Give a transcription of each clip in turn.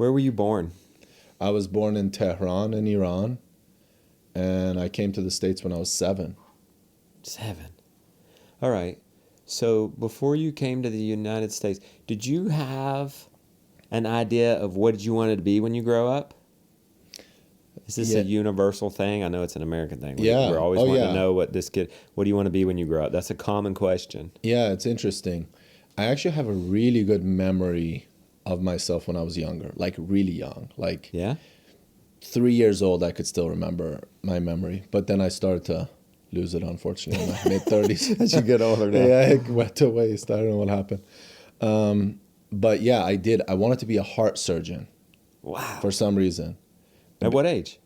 Where were you born? I was born in Tehran in Iran, and I came to the States when I was 7. 7. All right. So before you came to the United States, did you have an idea of what you wanted to be when you grow up? Is this a Yeah. universal thing? I know it's an American thing. Yeah. We're always Oh, wanting to yeah. know what do you want to be when you grow up? That's a common question. Yeah, it's interesting. I actually have a really good memory of myself when I was younger, like really young. Like Yeah? 3 years old, I could still remember my memory. But then I started to lose it, unfortunately, in my mid-30s. As you get older now. Yeah, it went to waste. I don't know what happened. But yeah, I did. I wanted to be a heart surgeon Wow. for some reason. At what age?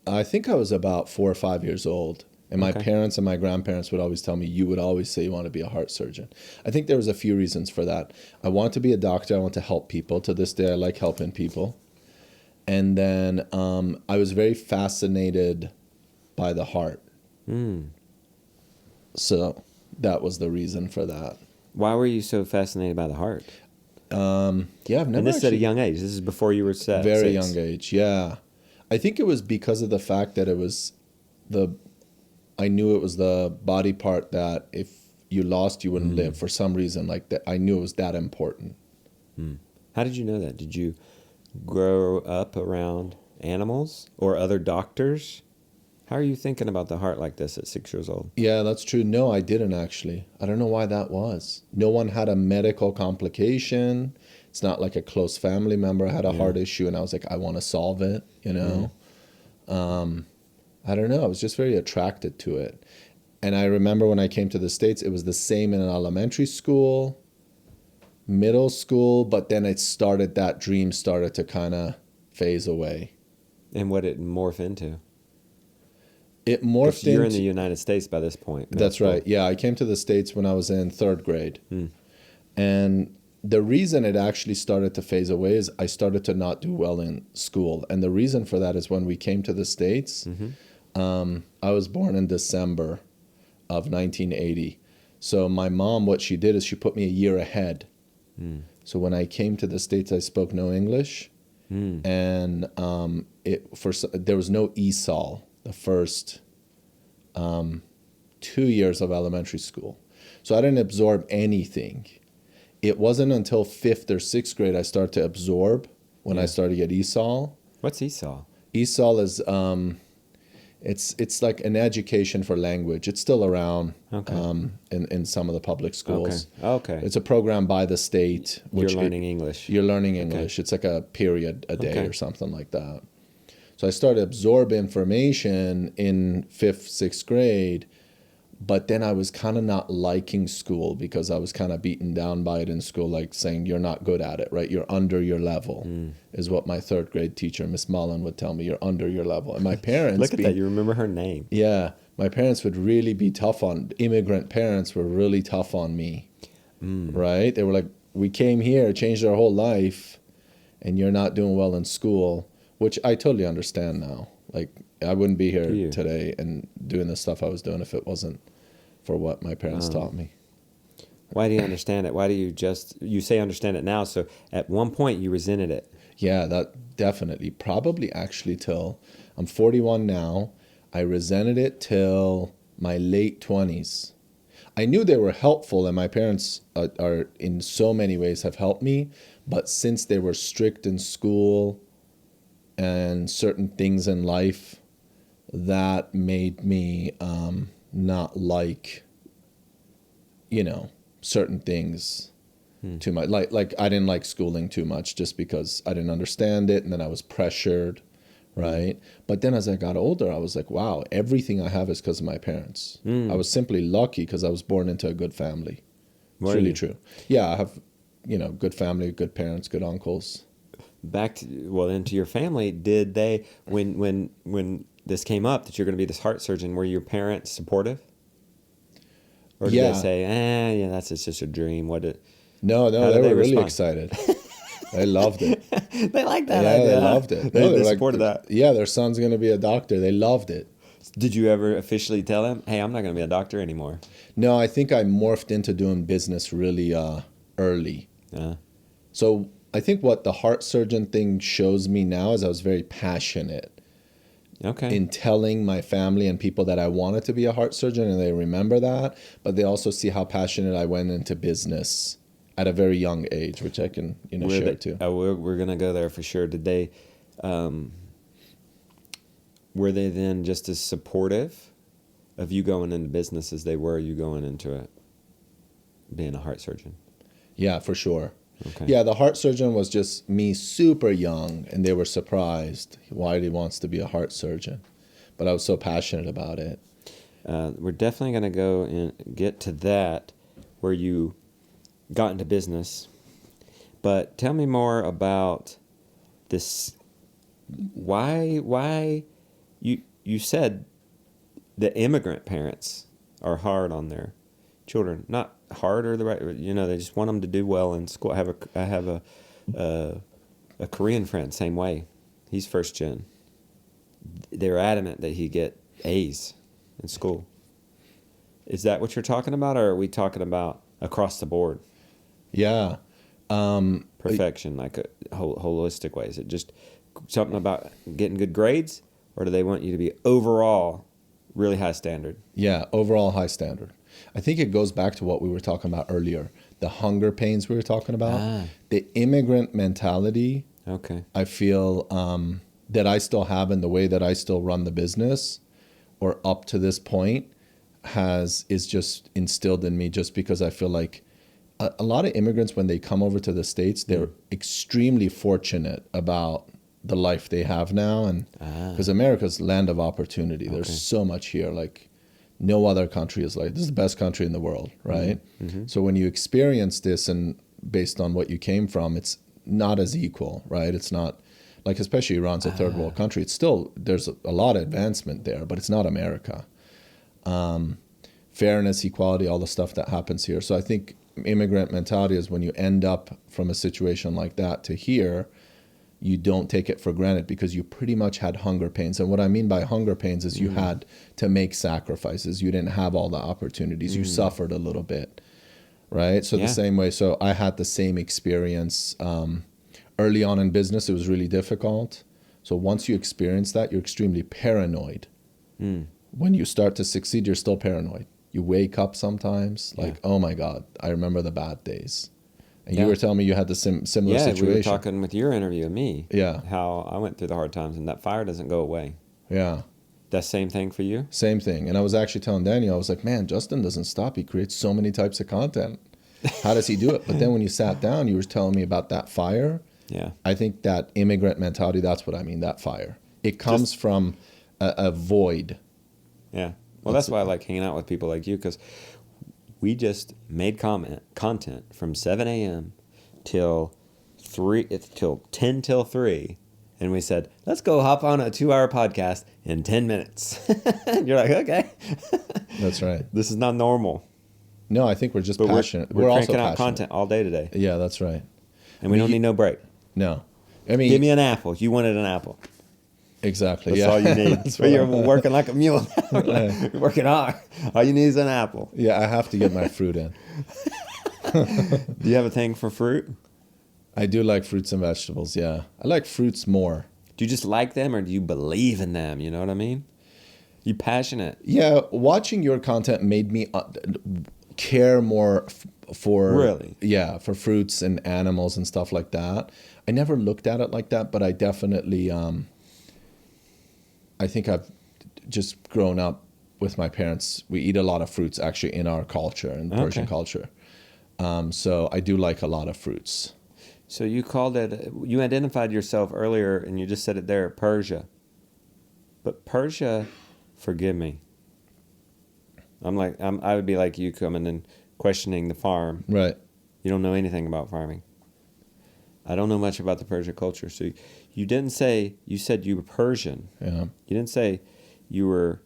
I think I was about 4 or 5 years old. And my Okay. parents and my grandparents would always tell me, you would always say you want to be a heart surgeon. I think there was a few reasons for that. I wanted to be a doctor. I want to help people. To this day, I like helping people. And then I was very fascinated by the heart. So that was the reason for that. Why were you so fascinated by the heart? Yeah, I've never And this is at a actually... young age. This is before you were set. Very 6. young age, yeah. I think it was because of the fact that it was I knew it was the body part that if you lost, you wouldn't live for some reason. Like that, I knew it was that important. How did you know that? Did you grow up around animals or other doctors? How are you thinking about the heart like this at 6 years old? Yeah, that's true. No, I didn't actually. I don't know why that was. No one had a medical complication. It's not like a close family member had a heart issue and I was like, I want to solve it, you know? I don't know. I was just very attracted to it. And I remember when I came to the States, it was the same in an elementary school, middle school, but then that dream started to kind of phase away. And what it morph into? It morphed You're in into... the United States by this point. That's right. Yeah, I came to the States when I was in 3rd grade. And the reason it actually started to phase away is I started to not do well in school. And the reason for that is when we came to the States, I was born in December of 1980. So my mom, what she did is she put me a year ahead. So when I came to the States, I spoke no English. And there was no ESOL the first 2 years of elementary school. So I didn't absorb anything. It wasn't until 5th or 6th grade I started to absorb when I started to get ESOL. What's ESOL? ESOL is it's like an education for language. It's still around in some of the public schools. Okay. It's a program by the state. You're learning English. You're learning English. It's like a period a day or something like that. So I started to absorb information in 5th, 6th grade, but then I was kind of not liking school because I was kind of beaten down by it in school, like saying you're not good at it, right? You're under your level is what my 3rd grade teacher, Miss Mullen, would tell me. You're under your level. And my parents... Look at that. You remember her name. Yeah. My parents would really be tough on... Immigrant parents were really tough on me, right? They were like, we came here, changed our whole life, and you're not doing well in school, which I totally understand now. Like, I wouldn't be here today and doing the stuff I was doing if it wasn't for what my parents taught me. Why do you understand it? Why do you say understand it now? So at one point you resented it. Yeah, that definitely. Probably actually till I'm 41 now. I resented it till my late 20s. I knew they were helpful, and my parents are in so many ways have helped me. But since they were strict in school and certain things in life, that made me not like, certain things too much. Like I didn't like schooling too much just because I didn't understand it, and then I was pressured, right? But then as I got older, I was like, wow, everything I have is because of my parents. I was simply lucky because I was born into a good family. It's really true. Yeah, I have, good family, good parents, good uncles. Into your family, did they, when this came up that you're going to be this heart surgeon, were your parents supportive? Or did they say, that's just a dream? No, they were really excited. They loved it. They liked that idea. idea. They loved it. They supported that. Yeah, their son's going to be a doctor. They loved it. Did you ever officially tell them, hey, I'm not going to be a doctor anymore? No, I think I morphed into doing business really early. So I think what the heart surgeon thing shows me now is I was very passionate in telling my family and people that I wanted to be a heart surgeon, and they remember that, but they also see how passionate I went into business at a very young age, which I can share too. We're going to go there for sure. Did they, were they then just as supportive of you going into business as they were you going into it, being a heart surgeon? Yeah, for sure. Okay. Yeah, the heart surgeon was just me super young, and they were surprised why he wants to be a heart surgeon. But I was so passionate about it. We're definitely going to go and get to that, where you got into business. But tell me more about this. Why you said the immigrant parents are hard on their children. Not hard or the right, they just want them to do well in school. I have a Korean friend, same way. He's first gen. They're adamant that he get A's in school. Is that what you're talking about, or are we talking about across the board? Yeah. Perfection, like a holistic way. Is it just something about getting good grades, or do they want you to be overall really high standard? Yeah, overall high standard. I think it goes back to what we were talking about earlier, the hunger pains we were talking about. The immigrant mentality, I feel that I still have in the way that I still run the business, or up to this point, is just instilled in me, just because I feel like a lot of immigrants, when they come over to the States, they're extremely fortunate about the life they have now, and because America's land of opportunity. There's so much here, like no other country is like this. Is the best country in the world, right? Mm-hmm. So when you experience this, and based on what you came from, it's not as equal, right? It's not like, especially Iran's a third world country. It's still, there's a lot of advancement there, but it's not America. Fairness, equality, all the stuff that happens here. So I think immigrant mentality is when you end up from a situation like that to here, you don't take it for granted, because you pretty much had hunger pains. And what I mean by hunger pains is you had to make sacrifices. You didn't have all the opportunities. You suffered a little bit, right? So the same way. So I had the same experience early on in business. It was really difficult. So once you experience that, you're extremely paranoid. When you start to succeed, you're still paranoid. You wake up sometimes like, oh my God, I remember the bad days. And you were telling me you had the similar situation. Yeah, we were talking with your interview of me. Yeah. How I went through the hard times, and that fire doesn't go away. Yeah. That same thing for you? Same thing. And I was actually telling Daniel, I was like, man, Justin doesn't stop. He creates so many types of content. How does he do it? But then when you sat down, you were telling me about that fire. Yeah. I think that immigrant mentality, that's what I mean, that fire. It comes from a void. Yeah. Well, that's why I like hanging out with people like you, because we just made content from 7 a.m. till 10 till 3, and we said, let's go hop on a 2-hour podcast in 10 minutes. You're like, okay. That's right. This is not normal. No, I think we're just passionate. We're also cranking out passionate. content all day today. Yeah, that's right. And we don't need no break. No. I mean, give me an apple. You wanted an apple. Exactly. That's all you need. You're working like a mule. You're working hard. All you need is an apple. Yeah, I have to get my fruit in. Do you have a thing for fruit? I do like fruits and vegetables, yeah. I like fruits more. Do you just like them, or do you believe in them? You know what I mean? You passionate. Yeah, watching your content made me care more for... Really? Yeah, for fruits and animals and stuff like that. I never looked at it like that, but I definitely... I think I've just grown up with my parents. We eat a lot of fruits, actually, in our culture, in Persian culture. So I do like a lot of fruits. So you identified yourself earlier, and you just said it there, Persia. But Persia, forgive me. I would be like you, coming and questioning the farm. Right. You don't know anything about farming. I don't know much about the Persian culture. So you didn't say, you said you were Persian. Yeah. You didn't say you were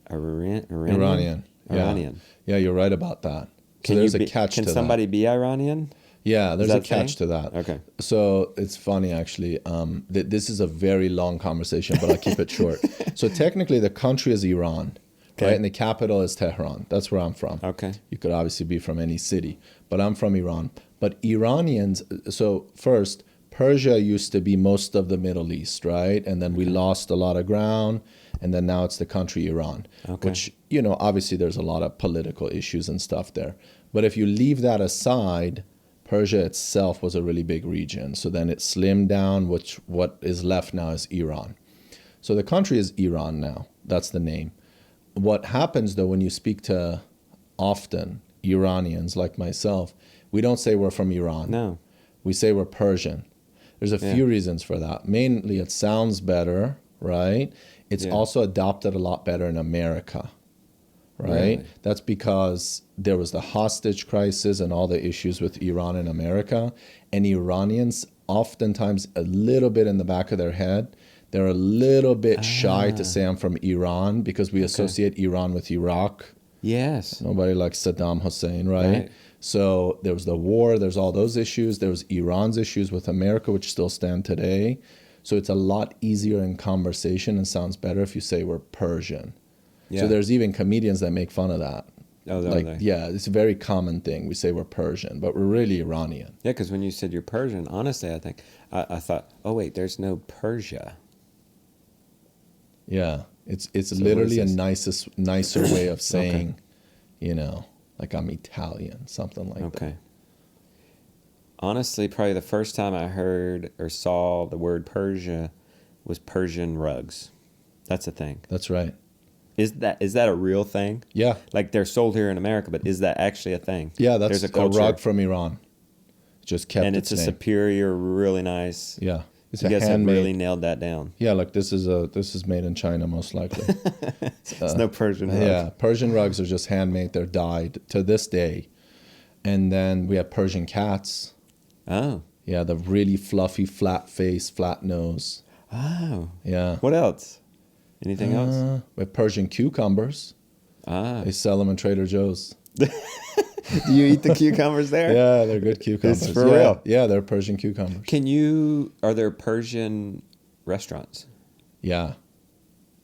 Iranian. Iranian. Yeah, you're right about that. So there's a catch to that. Can somebody be Iranian? Yeah, there's a catch to that. Okay. So it's funny, actually. This is a very long conversation, but I'll keep it short. So technically, the country is Iran, right? And the capital is Tehran. That's where I'm from. Okay. You could obviously be from any city, but I'm from Iran. But Iranians, so first, Persia used to be most of the Middle East, right? And then we lost a lot of ground, and then now it's the country Iran, Okay. which, obviously there's a lot of political issues and stuff there. But if you leave that aside, Persia itself was a really big region. So then it slimmed down, which what is left now is Iran. So the country is Iran now. That's the name. What happens though when you speak to often Iranians like myself, we don't say we're from Iran. No. We say we're Persian. There's a few reasons for that. Mainly it sounds better, right? It's also adopted a lot better in America, right? Really? That's because there was the hostage crisis and all the issues with Iran and America. And Iranians, oftentimes a little bit in the back of their head, they're a little bit shy to say I'm from Iran because we associate Iran with Iraq. Yes. Nobody likes Saddam Hussein, right? So there was the war, there's all those issues. There was Iran's issues with America, which still stand today. So it's a lot easier in conversation and sounds better if you say we're Persian. Yeah. So there's even comedians that make fun of that. Oh, are Like, they? yeah, it's a very common thing. We say we're Persian, but we're really Iranian. Yeah, because when you said you're Persian, honestly, I think I thought, oh wait, there's no Persia. Yeah, it's So what literally a is nicer way of saying, like I'm Italian, something like that. Okay. Honestly, probably the first time I heard or saw the word Persia was Persian rugs. That's a thing. That's right. Is that a real thing? Yeah, Like they're sold here in America, but is that actually a thing? yeah, that's There's a, a culture. rug from Iran. Just kept And its it's a name. superior, really nice. Yeah, it's You a guys have handmade. really nailed that down. Yeah, look, this is made in China most likely. It's no Persian rug. Yeah, Persian rugs are just handmade. They're dyed to this day. And then we have Persian cats. Oh. Yeah, the really fluffy, flat face, flat nose. Oh. Yeah. What else? Anything else? We have Persian cucumbers. Ah. They sell them in Trader Joe's. Do you eat the cucumbers there? Yeah, they're good cucumbers. It's for yeah, real? Yeah, they're Persian cucumbers. Are there Persian restaurants? Yeah.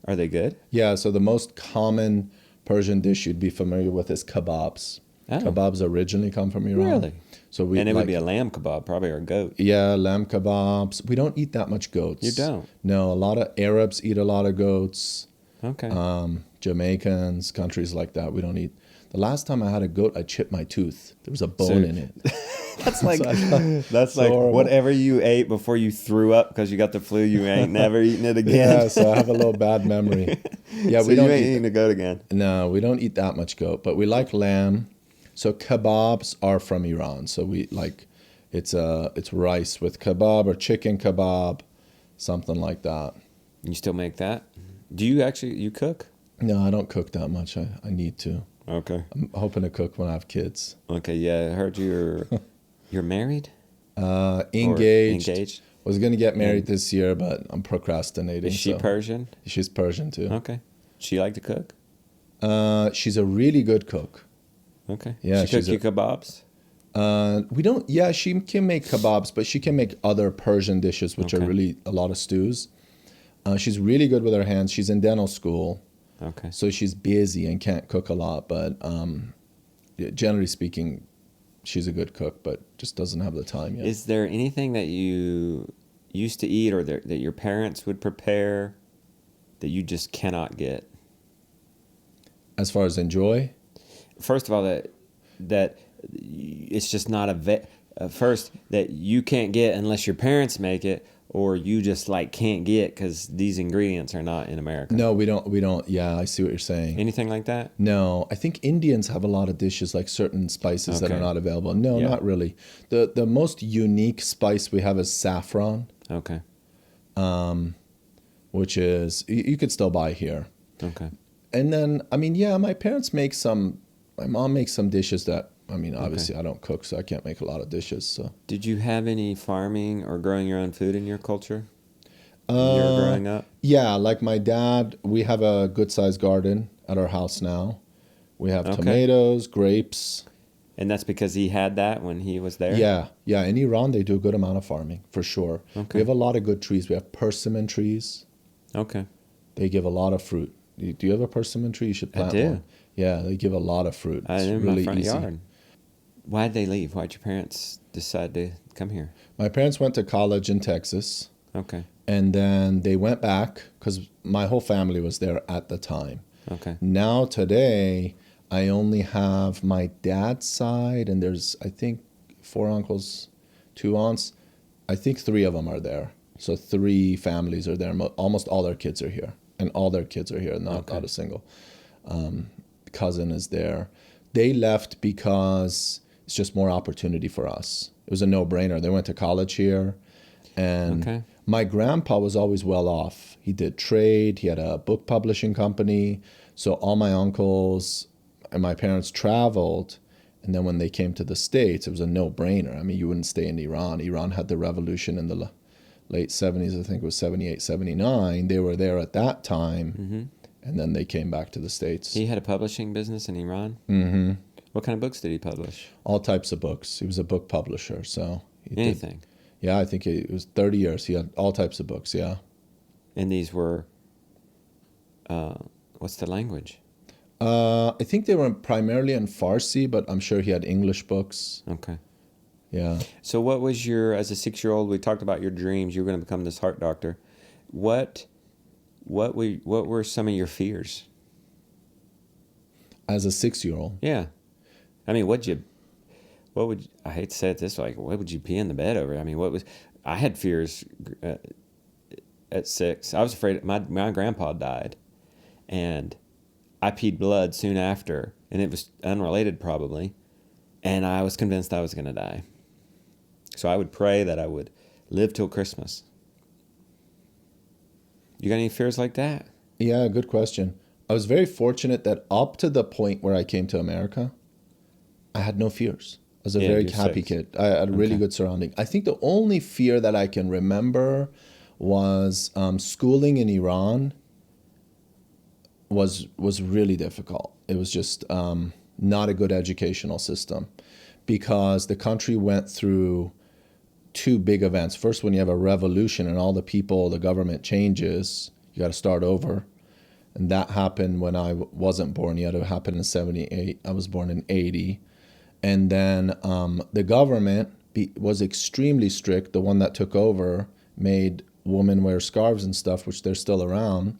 Are they good? Yeah, so the most common Persian dish you'd be familiar with is kebabs. Oh. Kebabs originally come from Iran. Really? So we And it would like, be a lamb kebab, probably, or a goat. yeah, lamb kebabs. We don't eat that much goats. You don't? No, a lot of Arabs eat a lot of goats. Okay. Jamaicans, countries like that. We don't eat. The last time I had a goat, I chipped my tooth. There was a bone So- in it. That's like that's so like horrible. whatever you ate before you threw up because you got the flu. You ain't never eating it again. Yeah, so I have a little bad memory. Yeah, So we don't you ain't eat. eating a goat again. No, we don't eat that much goat, but we like lamb. So kebabs are from Iran. So we like it's rice with kebab or chicken kebab, something like that. You still make that? Do you cook? No, I don't cook that much. I need to. Okay. I'm hoping to cook when I have kids. Okay. Yeah, I heard you're married. Or Engaged. Engaged. Was going to get married this year, but I'm procrastinating. Is she so- Persian? She's Persian too. Okay. She like to cook? She's a really good cook. Okay. Yeah, She cook you kebabs? We don't. Yeah, she can make kebabs, but she can make other Persian dishes, which are Okay. really a lot of stews. She's really good with her hands. She's in dental school, Okay. so she's busy and can't cook a lot. But generally speaking, she's a good cook, but just doesn't have the time yet. Is there anything that you used to eat or that your parents would prepare that you just cannot get? As far as enjoy, First of all, that it's just not first that you can't get unless your parents make it, or you just like can't get because these ingredients are not in America. no, we don't. We don't. Yeah, I see what you're saying. Anything like that? No, I think Indians have a lot of dishes like certain spices that are Okay. not available. No, Yeah. not really. The most unique spice we have is saffron, Okay. which is you could still buy here. Okay. And then I mean, yeah, my parents make some. My mom makes some dishes that I mean, obviously I don't cook, so I can't make a lot of dishes. So Did you have any farming or growing your own food in your culture when you were growing up? yeah, like my dad, we have a good sized garden at our house now. We have Okay. tomatoes, grapes. And that's because he had that when he was there? Yeah, yeah. In Iran, they do a good amount of farming for sure. Okay. We have a lot of good trees. We have persimmon trees. Okay. They give a lot of fruit. Do you have a persimmon tree? You should plant do. one. Yeah, they give a lot of fruit. I It's in really my front easy. yard. Why'd they leave? Why'd your parents decide to come here? My parents went to college in Texas, Okay. and then they went back because my whole family was there at the time. Okay. Now, today, I only have my dad's side, and there's, I think, 4 uncles, 2 aunts. I think 3 of them are there. So 3 families are there. Almost all their kids are here. And all their kids are here, not a single cousin is there. They left because it's just more opportunity for us. It was a no-brainer. They went to college here. And my grandpa was always well off. He did trade. He had a book publishing company. So all my uncles and my parents traveled. And then when they came to the States, it was a no-brainer. I mean, you wouldn't stay in Iran. Iran had the revolution in the late 70s. I think it was 78, 79. They were there at that time. And then they came back to the States. He had a publishing business in Iran? Mm-hmm. What kind of books did he publish? All types of books. He was a book publisher. So he Anything? Yeah, I think it was 30 years. He had all types of books, yeah. And these were, what's the language? I think they were primarily in Farsi, but I'm sure he had English books. Okay. Yeah. So what was as a 6-year-old, we talked about your dreams. You were going to become this heart doctor. What were some of your fears? As a 6-year-old? Yeah. I mean, I hate to say it this way, what would you pee in the bed over? I mean, I had fears at 6. I was afraid, my grandpa died, and I peed blood soon after, and it was unrelated probably, and I was convinced I was going to die. So I would pray that I would live till Christmas. You got any fears like that? Yeah, good question. I was very fortunate that up to the point where I came to America, I had no fears. I was a very happy kid. I had a really good surrounding. I think the only fear that I can remember was schooling in Iran was really difficult. It was just not a good educational system because the country went through 2 big events. First, when you have a revolution and all the government changes, you got to start over. And that happened when I wasn't born yet. It happened in 78. I was born in 80. And then the government was extremely strict. The one that took over made women wear scarves and stuff, which they're still around.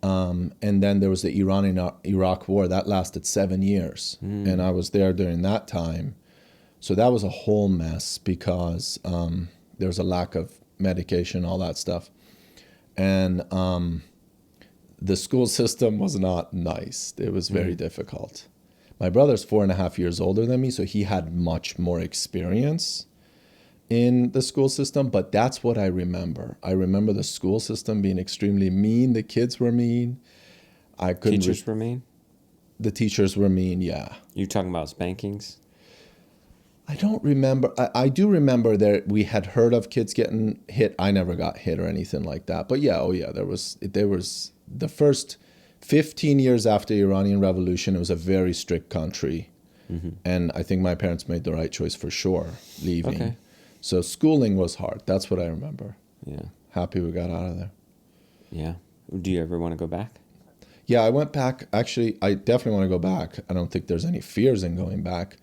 And then there was the Iran-Iraq war. That lasted 7 years. And I was there during that time. So that was a whole mess because there was a lack of medication, all that stuff. And the school system was not nice. It was very difficult. My brother's 4.5 years older than me, so he had much more experience in the school system, but that's what I remember. I remember the school system being extremely mean. The kids were mean. Teachers were mean? The teachers were mean, yeah. You talking about spankings? I don't remember. I do remember that we had heard of kids getting hit. I never got hit or anything like that. But yeah, there was the first 15 years after the Iranian Revolution, it was a very strict country. And I think my parents made the right choice for sure, leaving. Okay. So schooling was hard. That's what I remember. Yeah. Happy we got out of there. Yeah. Do you ever want to go back? Yeah, I went back. Actually, I definitely want to go back. I don't think there's any fears in going back.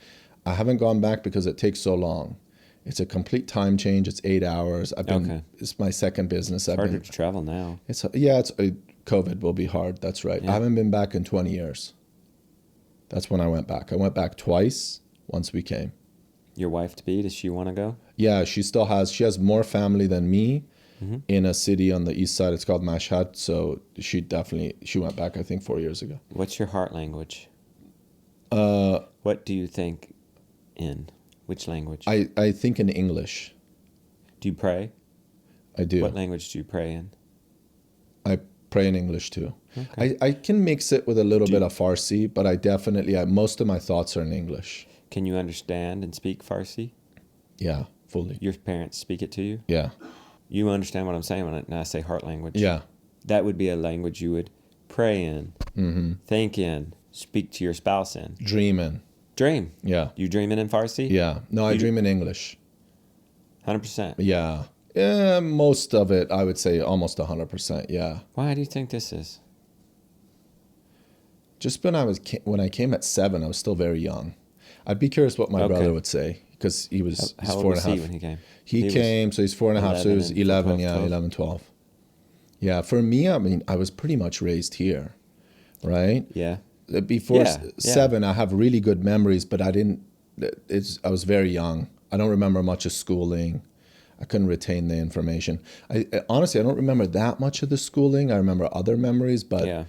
I haven't gone back because it takes so long. It's a complete time change. It's 8 hours. It's my second business. It's harder to travel now. COVID will be hard. That's right. Yeah. I haven't been back in 20 years. That's when I went back. I went back twice once we came. Your wife-to-be, does she want to go? Yeah, she has more family than me in a city on the east side. It's called Mashhad. So she went back, I think, 4 years ago. What's your heart language? What do you think in? Which language? I think in English. Do you pray? I do. What language do you pray in? I pray in English too. Okay. I can mix it with a little bit of Farsi, but I definitely, most of my thoughts are in English. Can you understand and speak Farsi? Yeah, fully. Your parents speak it to you? Yeah. You understand what I'm saying when I say heart language? Yeah. That would be a language you would pray in, think in, speak to your spouse in. Dream in. Dream? Yeah. You dreaming in Farsi? Yeah. No, I dream in English. 100%? Yeah. Most of it, I would say almost 100%, yeah. Why do you think this is? Just when I came at 7, I was still very young. I'd be curious what my Okay. brother would say, because he's How old four and was a he half. when he came? He was came, so he's 4.5, so he was 11 and 11, 12, yeah, 12. 11, 12. Yeah, for me, I mean, I was pretty much raised here, right? Yeah. Before Yeah. 7, I have really good memories, but I was very young. I don't remember much of schooling. I couldn't retain the information. Honestly, I don't remember that much of the schooling. I remember other memories, but Yeah.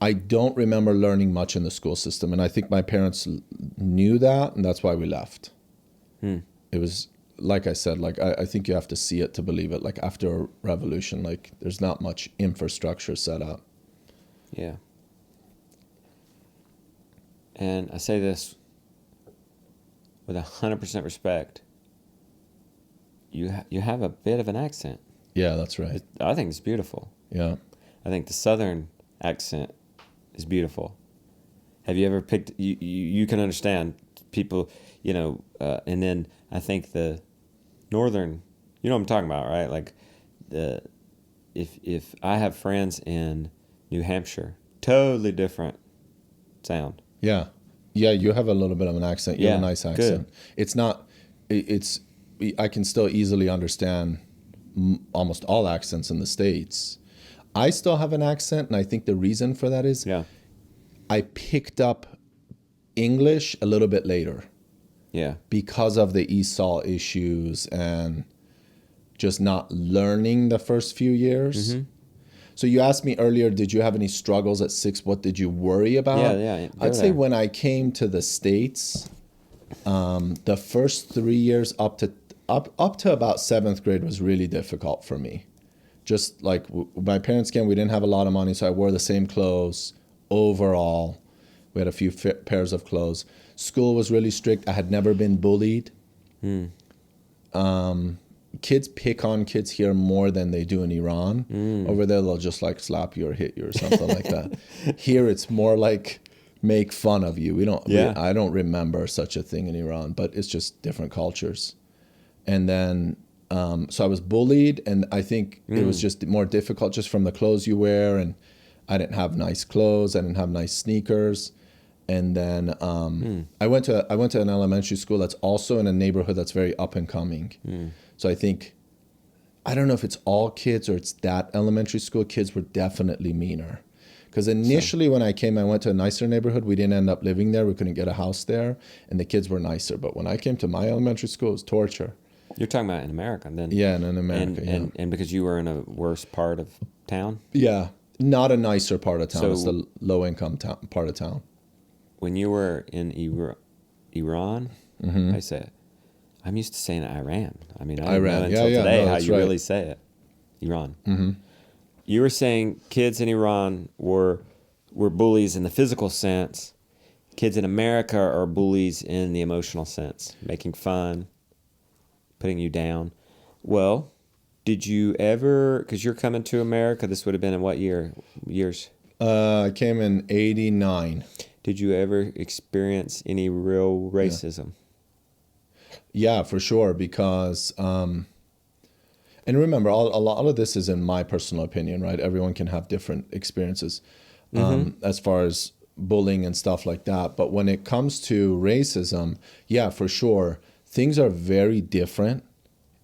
I don't remember learning much in the school system. And I think my parents knew that, and that's why we left. It was, like I said, like I think you have to see it to believe it. Like after a revolution, like there's not much infrastructure set up. Yeah. And I say this with 100% respect. You have a bit of an accent. Yeah, that's right. I think it's beautiful. Yeah. I think the Southern accent is beautiful. Have you ever picked? You can understand people, and then I think the Northern. You know what I'm talking about, right? Like if I have friends in New Hampshire, totally different sound. Yeah. Yeah, you have a little bit of an accent. You have a Yeah, nice accent. good. It's not, it's, I can still easily understand almost all accents in the States. I still have an accent, and I think the reason for that is Yeah. I picked up English a little bit later Yeah. because of the ESOL issues and just not learning the first few years. Mm-hmm. So you asked me earlier, did you have any struggles at 6? What did you worry about? Yeah. Go I'd say there. when I came to the States, the first 3 years up to about 7th grade was really difficult for me. Just like my parents came, we didn't have a lot of money, so I wore the same clothes overall. We had a few pairs of clothes. School was really strict. I had never been bullied. Kids pick on kids here more than they do in Iran. Over there, they'll just like slap you or hit you or something like that. Here, it's more like make fun of you. I don't remember such a thing in Iran, but it's just different cultures. And then, so I was bullied, and I think it was just more difficult just from the clothes you wear, and I didn't have nice clothes. I didn't have nice sneakers. And then I went to an elementary school that's also in a neighborhood that's very up and coming. So I think, I don't know if it's all kids or it's that elementary school, kids were definitely meaner. Because initially when I came, I went to a nicer neighborhood. We didn't end up living there. We couldn't get a house there. And the kids were nicer. But when I came to my elementary school, it was torture. You're talking about in America, then. Yeah, and in America, and because you were in a worse part of town. Yeah, not a nicer part of town. So, it's the low-income part of town. When you were in Iran, I say it. I'm used to saying Iran. I mean, I didn't know until today how you really say it. Iran. You were saying kids in Iran were bullies in the physical sense. Kids in America are bullies in the emotional sense, making fun, putting you down. Well, did you ever, because you're coming to America, this would have been in what years? I came in 89. Did you ever experience any real racism? Yeah, for sure. Because, and remember, a lot of this is in my personal opinion, right? Everyone can have different experiences as far as bullying and stuff like that. But when it comes to racism, yeah, for sure, things are very different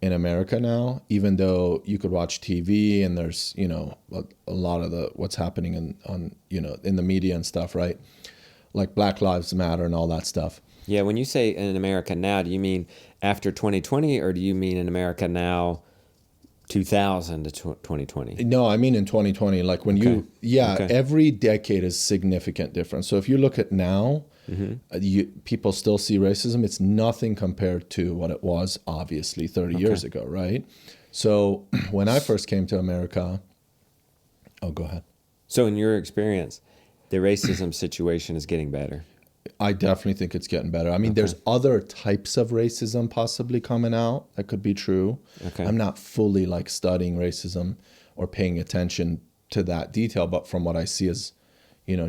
in America now, even though you could watch TV and there's, a lot of what's happening in the media and stuff, right? Like Black Lives Matter and all that stuff. Yeah, when you say in America now, do you mean after 2020 or do you mean in America now 2000 to 2020? No, I mean in 2020, like when every decade is significant difference. So if you look at now, people still see racism. It's nothing compared to what it was, obviously, 30 years ago, right? So when I first came to America, go ahead. So in your experience, the racism situation is getting better. I definitely think it's getting better. I mean, there's other types of racism possibly coming out. That could be true. Okay. I'm not fully like studying racism or paying attention to that detail, but from what I see is,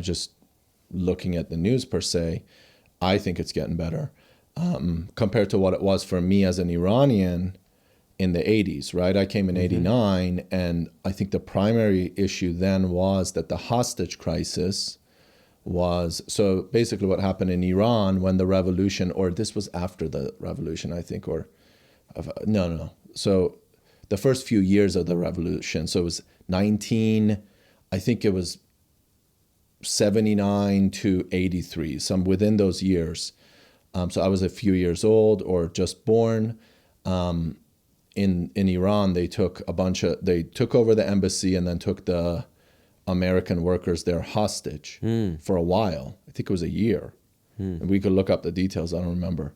just looking at the news per se, I think it's getting better compared to what it was for me as an Iranian in the 80s, right? I came in 89, and I think the primary issue then was that the hostage crisis was, so basically what happened in Iran when the revolution, or this was after the revolution, I think, or no. So the first few years of the revolution, so it was I think it was 79 to 83, some within those years. So I was a few years old or just born. In Iran, they took over the embassy and then took the American workers there hostage for a while. I think it was a year. And we could look up the details. I don't remember.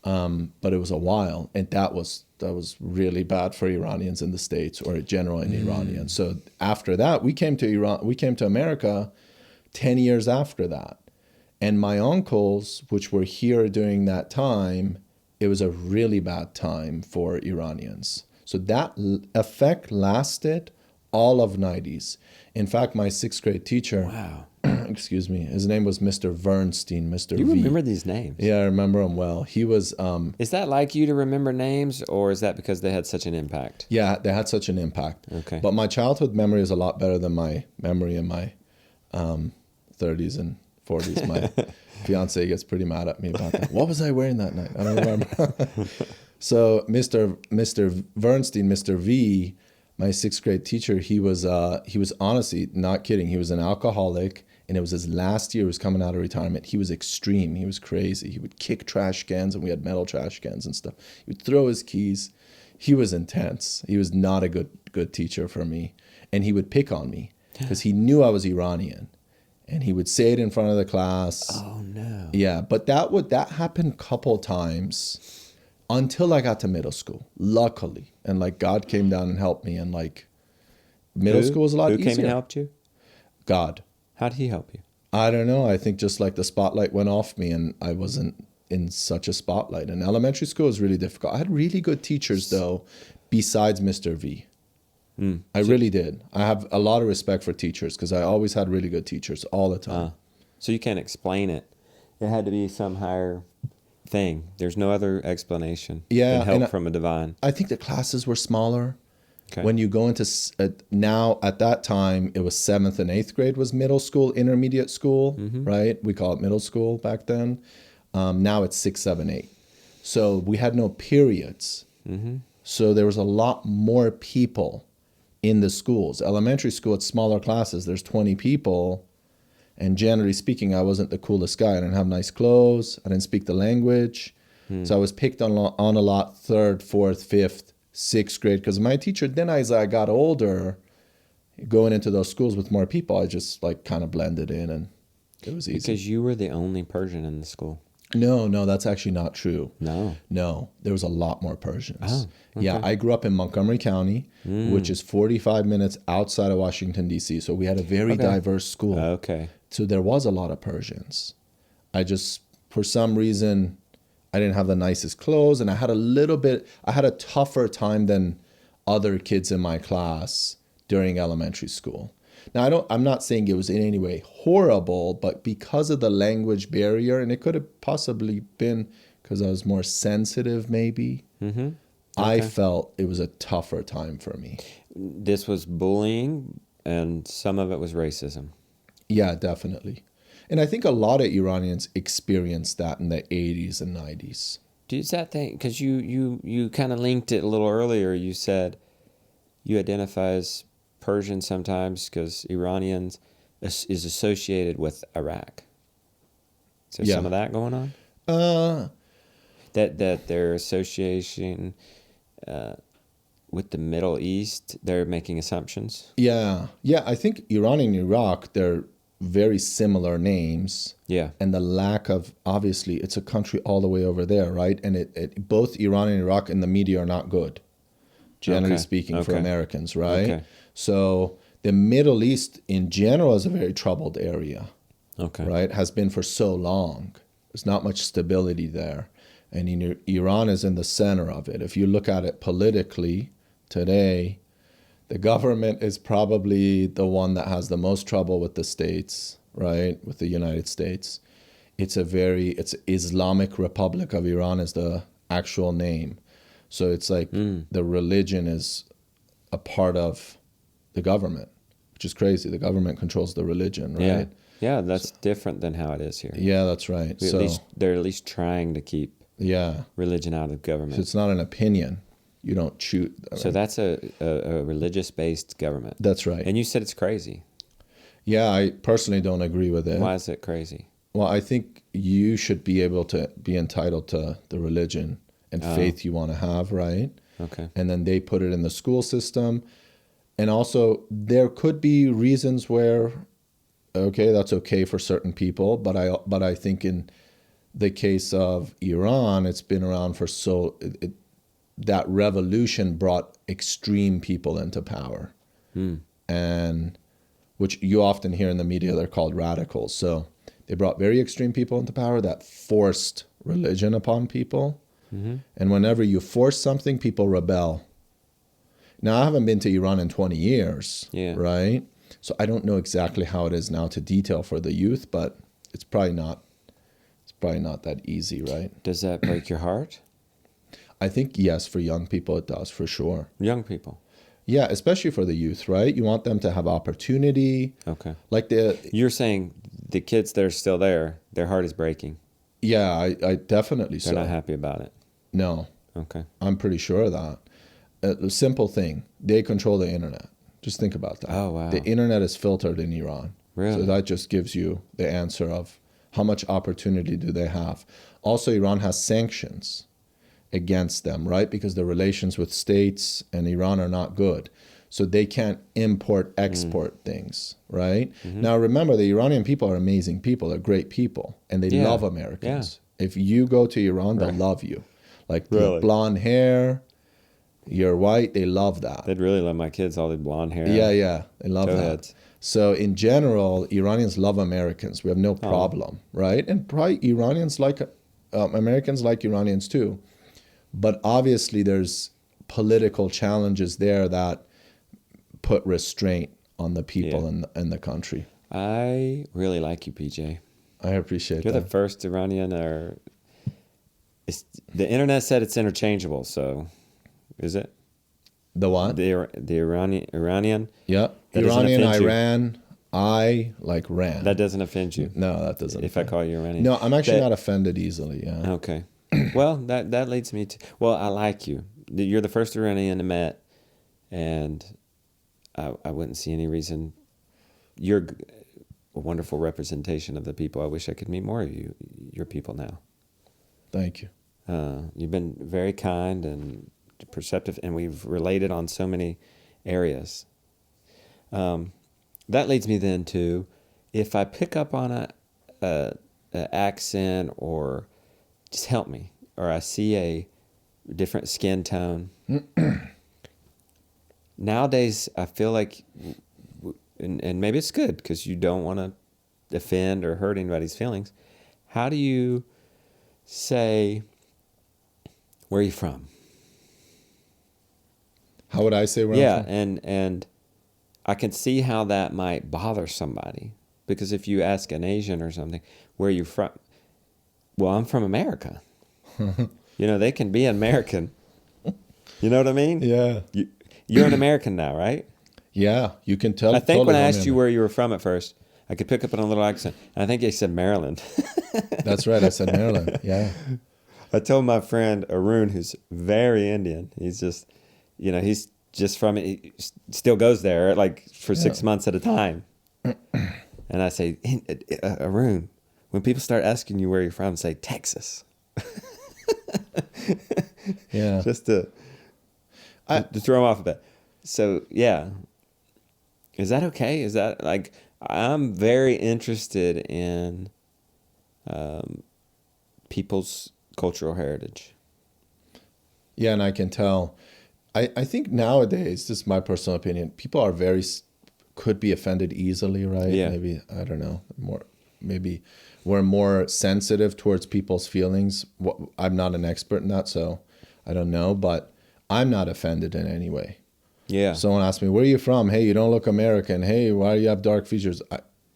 But it was a while, and that was really bad for Iranians in the States, or general in Iranians. So after that, we came to America 10 years after that. And my uncles, which were here during that time, it was a really bad time for Iranians. So that effect lasted all of 90s. In fact, my 6th grade teacher, Wow. excuse me, his name was Mr. Vernstein, Mr. You V. remember these names? Yeah, I remember him well. He was... Is that like you to remember names, or is that because they had such an impact? Yeah, they had such an impact. Okay. But my childhood memory is a lot better than my memory in my 30s and 40s. My fiance gets pretty mad at me about that. What was I wearing that night? I don't remember. So Mr. Vernstein, Mr. V, my 6th grade teacher, he was honestly, not kidding, he was an alcoholic, and it was his last year. He was coming out of retirement. He was extreme. He was crazy. He would kick trash cans, and we had metal trash cans and stuff. He would throw his keys. He was intense. He was not a good teacher for me. And he would pick on me because he knew I was Iranian. And he would say it in front of the class. Oh, no. Yeah, but that happened a couple times until I got to middle school, luckily. And like God came down and helped me, and like middle school was a lot easier. Who came and helped you? God. How did he help you? I don't know. I think just like the spotlight went off me, and I wasn't in such a spotlight. And elementary school was really difficult. I had really good teachers, though, besides Mr. V. I really did. I have a lot of respect for teachers because I always had really good teachers all the time. So you can't explain it. It had to be some higher thing. There's no other explanation Yeah, than help and from a divine. I think the classes were smaller. Okay. When you go into, now at that time, it was 7th and 8th grade was middle school, intermediate school, right? We call it middle school back then. Now it's 6, 7, 8. So we had no periods. So there was a lot more people in the schools. Elementary school, it's smaller classes. There's 20 people. And generally speaking, I wasn't the coolest guy. I didn't have nice clothes. I didn't speak the language. So I was picked on a lot 3rd, 4th, 5th, 6th grade. Because my teacher, then as I got older, going into those schools with more people, I just like kind of blended in, and it was easy. Because you were the only Persian in the school. No, that's actually not true. No. There was a lot more Persians. Oh, okay. Yeah, I grew up in Montgomery County, which is 45 minutes outside of Washington, D.C. So we had a very diverse school. Okay. So there was a lot of Persians. I just, for some reason, I didn't have the nicest clothes, and I had a tougher time than other kids in my class during elementary school. Now, I'm not saying it was in any way horrible, but because of the language barrier, and it could have possibly been because I was more sensitive, maybe, I felt it was a tougher time for me. This was bullying, and some of it was racism. Yeah, definitely. And I think a lot of Iranians experienced that in the 80s and 90s. Does that thing, because you kind of linked it a little earlier. You said you identify as Persian sometimes because Iranians is associated with Iraq. Is there some of that going on? That their association with the Middle East, they're making assumptions? Yeah. I think Iran and Iraq, they're very similar names. Yeah. And the lack of, obviously, it's a country all the way over there, right? And both Iran and Iraq in the media are not good, generally speaking, for Americans, right? Okay. So the Middle East in general is a very troubled area, right? Has been for so long. There's not much stability there. And Iran is in the center of it. If you look at it politically today, the government is probably the one that has the most trouble with the states, right? With the United States. It's Islamic Republic of Iran is the actual name. So it's like the religion is a part of the government, which is crazy. The government controls the religion, right? Yeah, that's different than how it is here. Yeah, that's right. So They're at least trying to keep yeah, religion out of so government. it's not an opinion. You don't choose. So that's a religious-based government. That's right. And you said it's crazy. Yeah, I personally don't agree with it. Why is it crazy? Well, I think you should be able to be entitled to the religion and faith you want to have, right? Okay. And then they put it in the school system. And also, there could be reasons where, okay, that's okay for certain people, but I think in the case of Iran, it's been around for that revolution brought extreme people into power, and which you often hear in the media, they're called radicals. So they brought very extreme people into power that forced religion upon people. And whenever you force something, people rebel. Now, I haven't been to Iran in 20 years, right? So I don't know exactly how it is now to detail for the youth, but it's probably not that easy, right? Does that break your heart? I think, yes, for young people it does, for sure. Young people. Yeah, especially for the youth, right? You want them to have opportunity. Okay. Like You're saying the kids that are still there, their heart is breaking. Yeah, I definitely so. They're not happy about it. No. Okay. I'm pretty sure of that. A simple thing, they control the internet. Just think about that. Oh, wow. The internet is filtered in Iran. Really? So that just gives you the answer of how much opportunity do they have. Also, Iran has sanctions against them, right? Because the relations with states and Iran are not good. So they can't import, export things, right? Now, remember, the Iranian people are amazing people. They're great people. And they love Americans. If you go to Iran, they'll love you. Like the blonde hair, you're white, they love that. They'd really love my kids, all the blonde hair. Yeah, they love that. Heads. So in general, Iranians love Americans. We have no problem, right? And probably Iranians like, Americans like Iranians too. But obviously there's political challenges there that put restraint on the people in the country. I really like you, PJ. I appreciate You're that. the first Iranian, the internet said it's interchangeable, so is it? The what? The Iranian? Yeah. That doesn't Iranian, offend you. Iran, I like ran. That doesn't offend you? No, that doesn't. If I call you Iranian? No, I'm actually not offended easily, yeah. Okay. Well, that leads me to, I like you. You're the first Iranian I met, and I wouldn't see any reason. You're a wonderful representation of the people. I wish I could meet more of your people now. Thank you. You've been very kind and perceptive, and we've related on so many areas. That leads me then to, if I pick up on a accent, or just help me, or I see a different skin tone. Nowadays, I feel like, and maybe it's good because you don't want to offend or hurt anybody's feelings. How do you say, where are you from? How would I say where I'm from? and I can see how that might bother somebody, because if you ask an Asian or something, where are you from? Well, I'm from America. They can be American. You know what I mean? Yeah. You're an American now, right? Yeah, you can tell. I think when I asked you where you were from at first, I could pick up on a little accent. And I think you said Maryland. That's right. I said Maryland. Yeah. I told my friend Arun, who's very Indian. He's just, he's just from it. He still goes there like for 6 months at a time. And I say, Arun, when people start asking you where you're from, say Texas. Yeah. Just to throw them off a bit. So, yeah. Is that okay? Is that like, I'm very interested in people's cultural heritage. Yeah, and I can tell. I think nowadays, this is my personal opinion, people are could be offended easily, right? Yeah. Maybe, I don't know, maybe we're more sensitive towards people's feelings. I'm not an expert in that, so I don't know, but I'm not offended in any way. Yeah. Someone asks me, where are you from? Hey, you don't look American. Hey, why do you have dark features?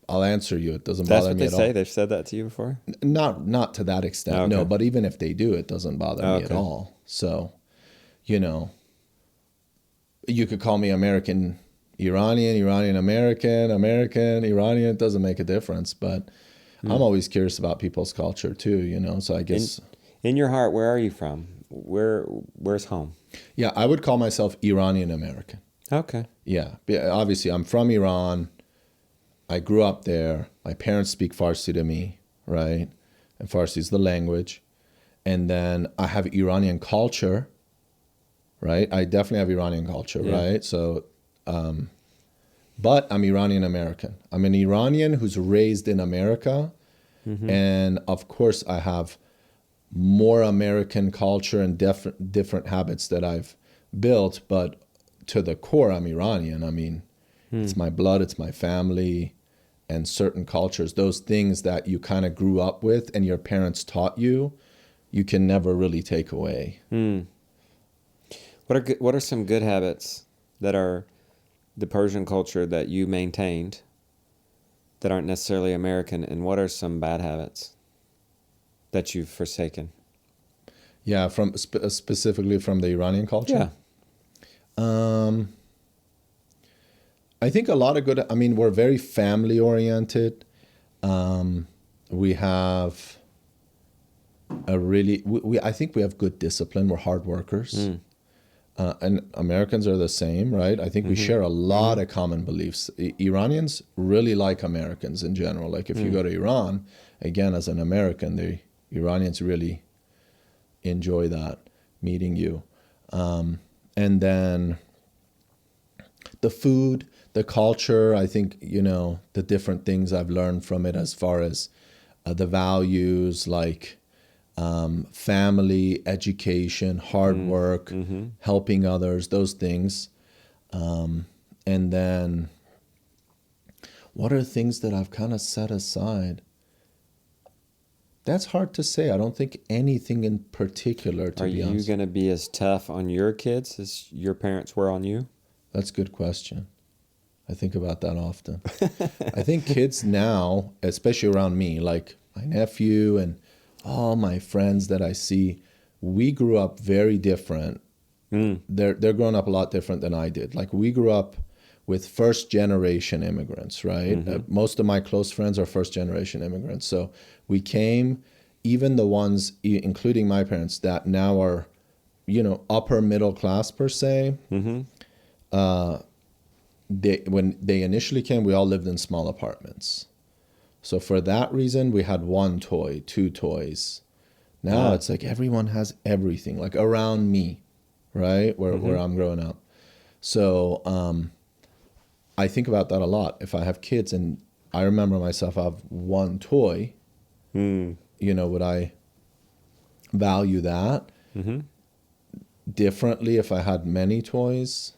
I'll answer you. It doesn't bother me at all. That's what they say? They've said that to you before? Not to that extent, Okay. no. But even if they do, it doesn't bother me at all. So, you could call me American, Iranian American, American, Iranian, it doesn't make a difference. But I'm always curious about people's culture too, you know. So I guess In your heart, where are you from? Where's home? yeah, I would call myself Iranian American. Okay. Yeah, obviously I'm from Iran. I grew up there. My parents speak Farsi to me, right? And Farsi is the language. And then I have Iranian culture, right? I definitely have Iranian culture, Yeah. right? So, but I'm Iranian American. I'm an Iranian who's raised in America. And of course, I have more American culture and different habits that I've built. But to the core, I'm Iranian. I mean, it's my blood, it's my family, and certain cultures, those things that you kind of grew up with and your parents taught you, you can never really take away. What are some good habits that are the Persian culture that you maintained that aren't necessarily American, and what are some bad habits that you've forsaken? Yeah, from specifically from the Iranian culture. I think a lot of good. I mean, we're very family oriented. We have a really. I think we have good discipline. We're hard workers. And Americans are the same, right? I think we share a lot of common beliefs. Iranians really like Americans in general. Like if you go to Iran, again, as an American, the Iranians really enjoy that, meeting you. And then the food, the culture, I think, you know, the different things I've learned from it as far as the values like family, education, hard work, helping others, those things. And then what are things that I've kind of set aside? That's hard to say. I don't think anything in particular, to Are be you honest. going to be as tough on your kids as your parents were on you? That's a good question. I think about that often. I think kids now, especially around me, like my nephew and all my friends that I see, we grew up very different. They're growing up a lot different than I did. Like we grew up with first generation immigrants, right? Most of my close friends are first generation immigrants. So we came, even the ones, including my parents, that now are, you know, upper middle class per se. When they initially came, we all lived in small apartments. So for that reason, we had one toy, two toys. Now it's like everyone has everything, like around me, right? Where I'm growing up. So I think about that a lot. If I have kids and I remember myself, I have one toy, you know, would I value that differently if I had many toys?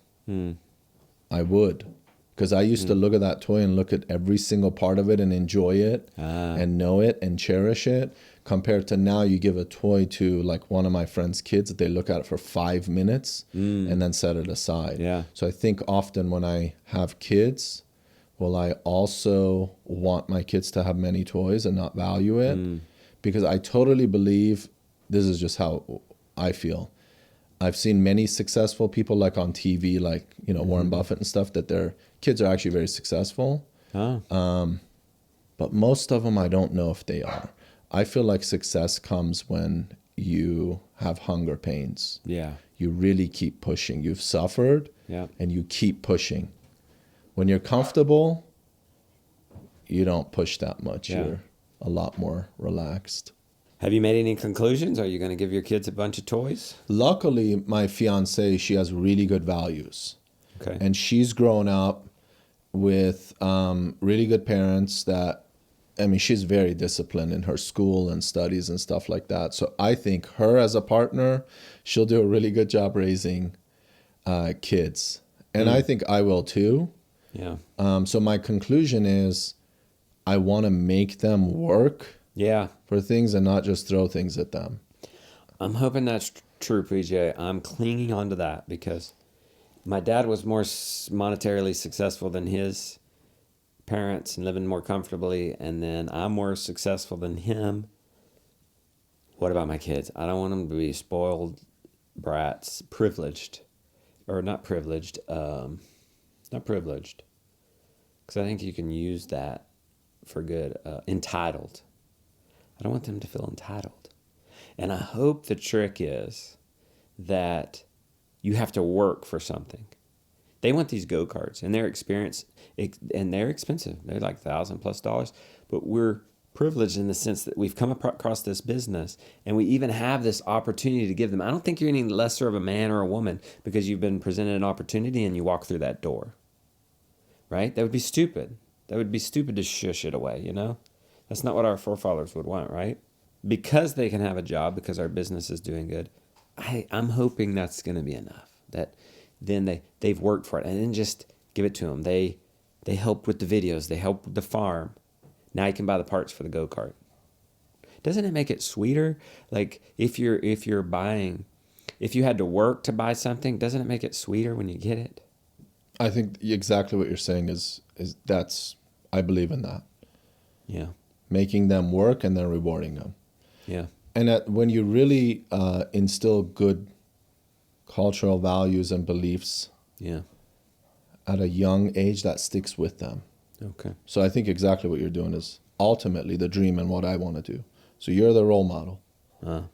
I would. Because I used to look at that toy and look at every single part of it and enjoy it and know it and cherish it. Compared to now, you give a toy to like one of my friend's kids, they look at it for 5 minutes and then set it aside. Yeah. So I think often when I have kids, will I also want my kids to have many toys and not value it? Because I totally believe, this is just how I feel. I've seen many successful people like on TV, like, you know, Warren Buffett and stuff, that their kids are actually very successful. But most of them, I don't know if they are. I feel like success comes when you have hunger pains. Yeah. You really keep pushing. You've suffered and you keep pushing. When you're comfortable, you don't push that much. Yeah. You're a lot more relaxed. Have you made any conclusions? Are you going to give your kids a bunch of toys? Luckily, my fiance, she has really good values. Okay. And she's grown up with really good parents that, I mean, she's very disciplined in her school and studies and stuff like that. So I think her as a partner, she'll do a really good job raising kids. And I think I will too. Yeah. So my conclusion is I want to make them work Yeah. for things and not just throw things at them. I'm hoping that's true, PJ. I'm clinging on to that because my dad was more monetarily successful than his parents and living more comfortably, and then I'm more successful than him. What about my kids? I don't want them to be spoiled brats, privileged, or not privileged, not privileged. Because I think you can use that for good. Entitled. I don't want them to feel entitled. And I hope the trick is that you have to work for something. They want these go-karts, and they're expensive. They're like $1,000+ but we're privileged in the sense that we've come across this business, and we even have this opportunity to give them. I don't think you're any lesser of a man or a woman because you've been presented an opportunity and you walk through that door, right? That would be stupid. That would be stupid to shush it away, you know? That's not what our forefathers would want, right? Because they can have a job, because our business is doing good, I'm hoping that's going to be enough. That then they've worked for it, and then just give it to them. They help with the videos. They help with the farm. Now you can buy the parts for the go-kart. Doesn't it make it sweeter? Like if you had to work to buy something, doesn't it make it sweeter when you get it? I think exactly what you're saying is I believe in that. Yeah. Making them work and then rewarding them. Yeah. And when you really instill good cultural values and beliefs at a young age, that sticks with them. Okay. So I think exactly what you're doing is ultimately the dream and what I want to do. So you're the role model. All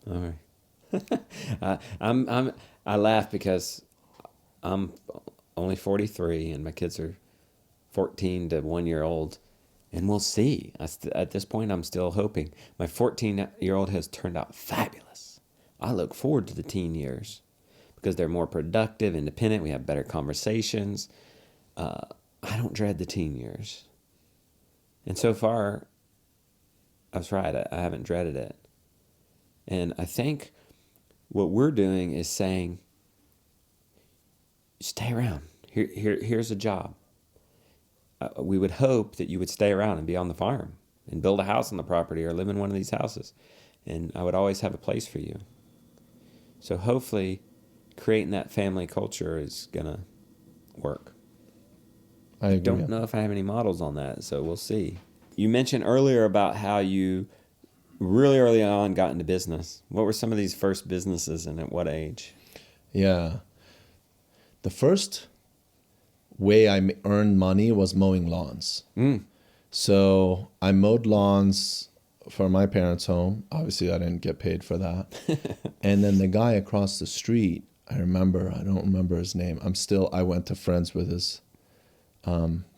right. I laugh because I'm only 43 and my kids are 14 to 1 year old, and we'll see. At this point, I'm still hoping. My 14-year-old has turned out fabulous. I look forward to the teen years because they're more productive, independent. We have better conversations. I don't dread the teen years. And so far, I was right. I haven't dreaded it. And I think what we're doing is saying, stay around. Here's a job. We would hope that you would stay around and be on the farm and build a house on the property or live in one of these houses. And I would always have a place for you. So hopefully creating that family culture is going to work. I agree. Don't know if I have any models on that, so we'll see. You mentioned earlier about how you really early on got into business. What were some of these first businesses and at what age? Yeah. The first way I earned money was mowing lawns. So I mowed lawns for my parents' home. Obviously, I didn't get paid for that. And then the guy across the street, I don't remember his name. I went to friends with his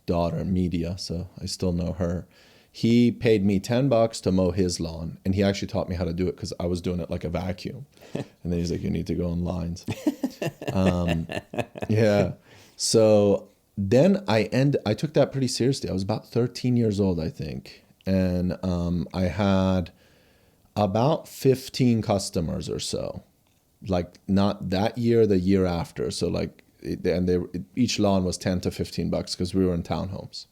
daughter, Media, so I still know her. He paid me $10 to mow his lawn, and he actually taught me how to do it because I was doing it like a vacuum. And then he's like, you need to go in lines. Yeah. So then I took that pretty seriously. I was about 13 years old, I think. And I had about 15 customers or so. Like not that year, the year after. So like, each lawn was $10 to $15 because we were in townhomes.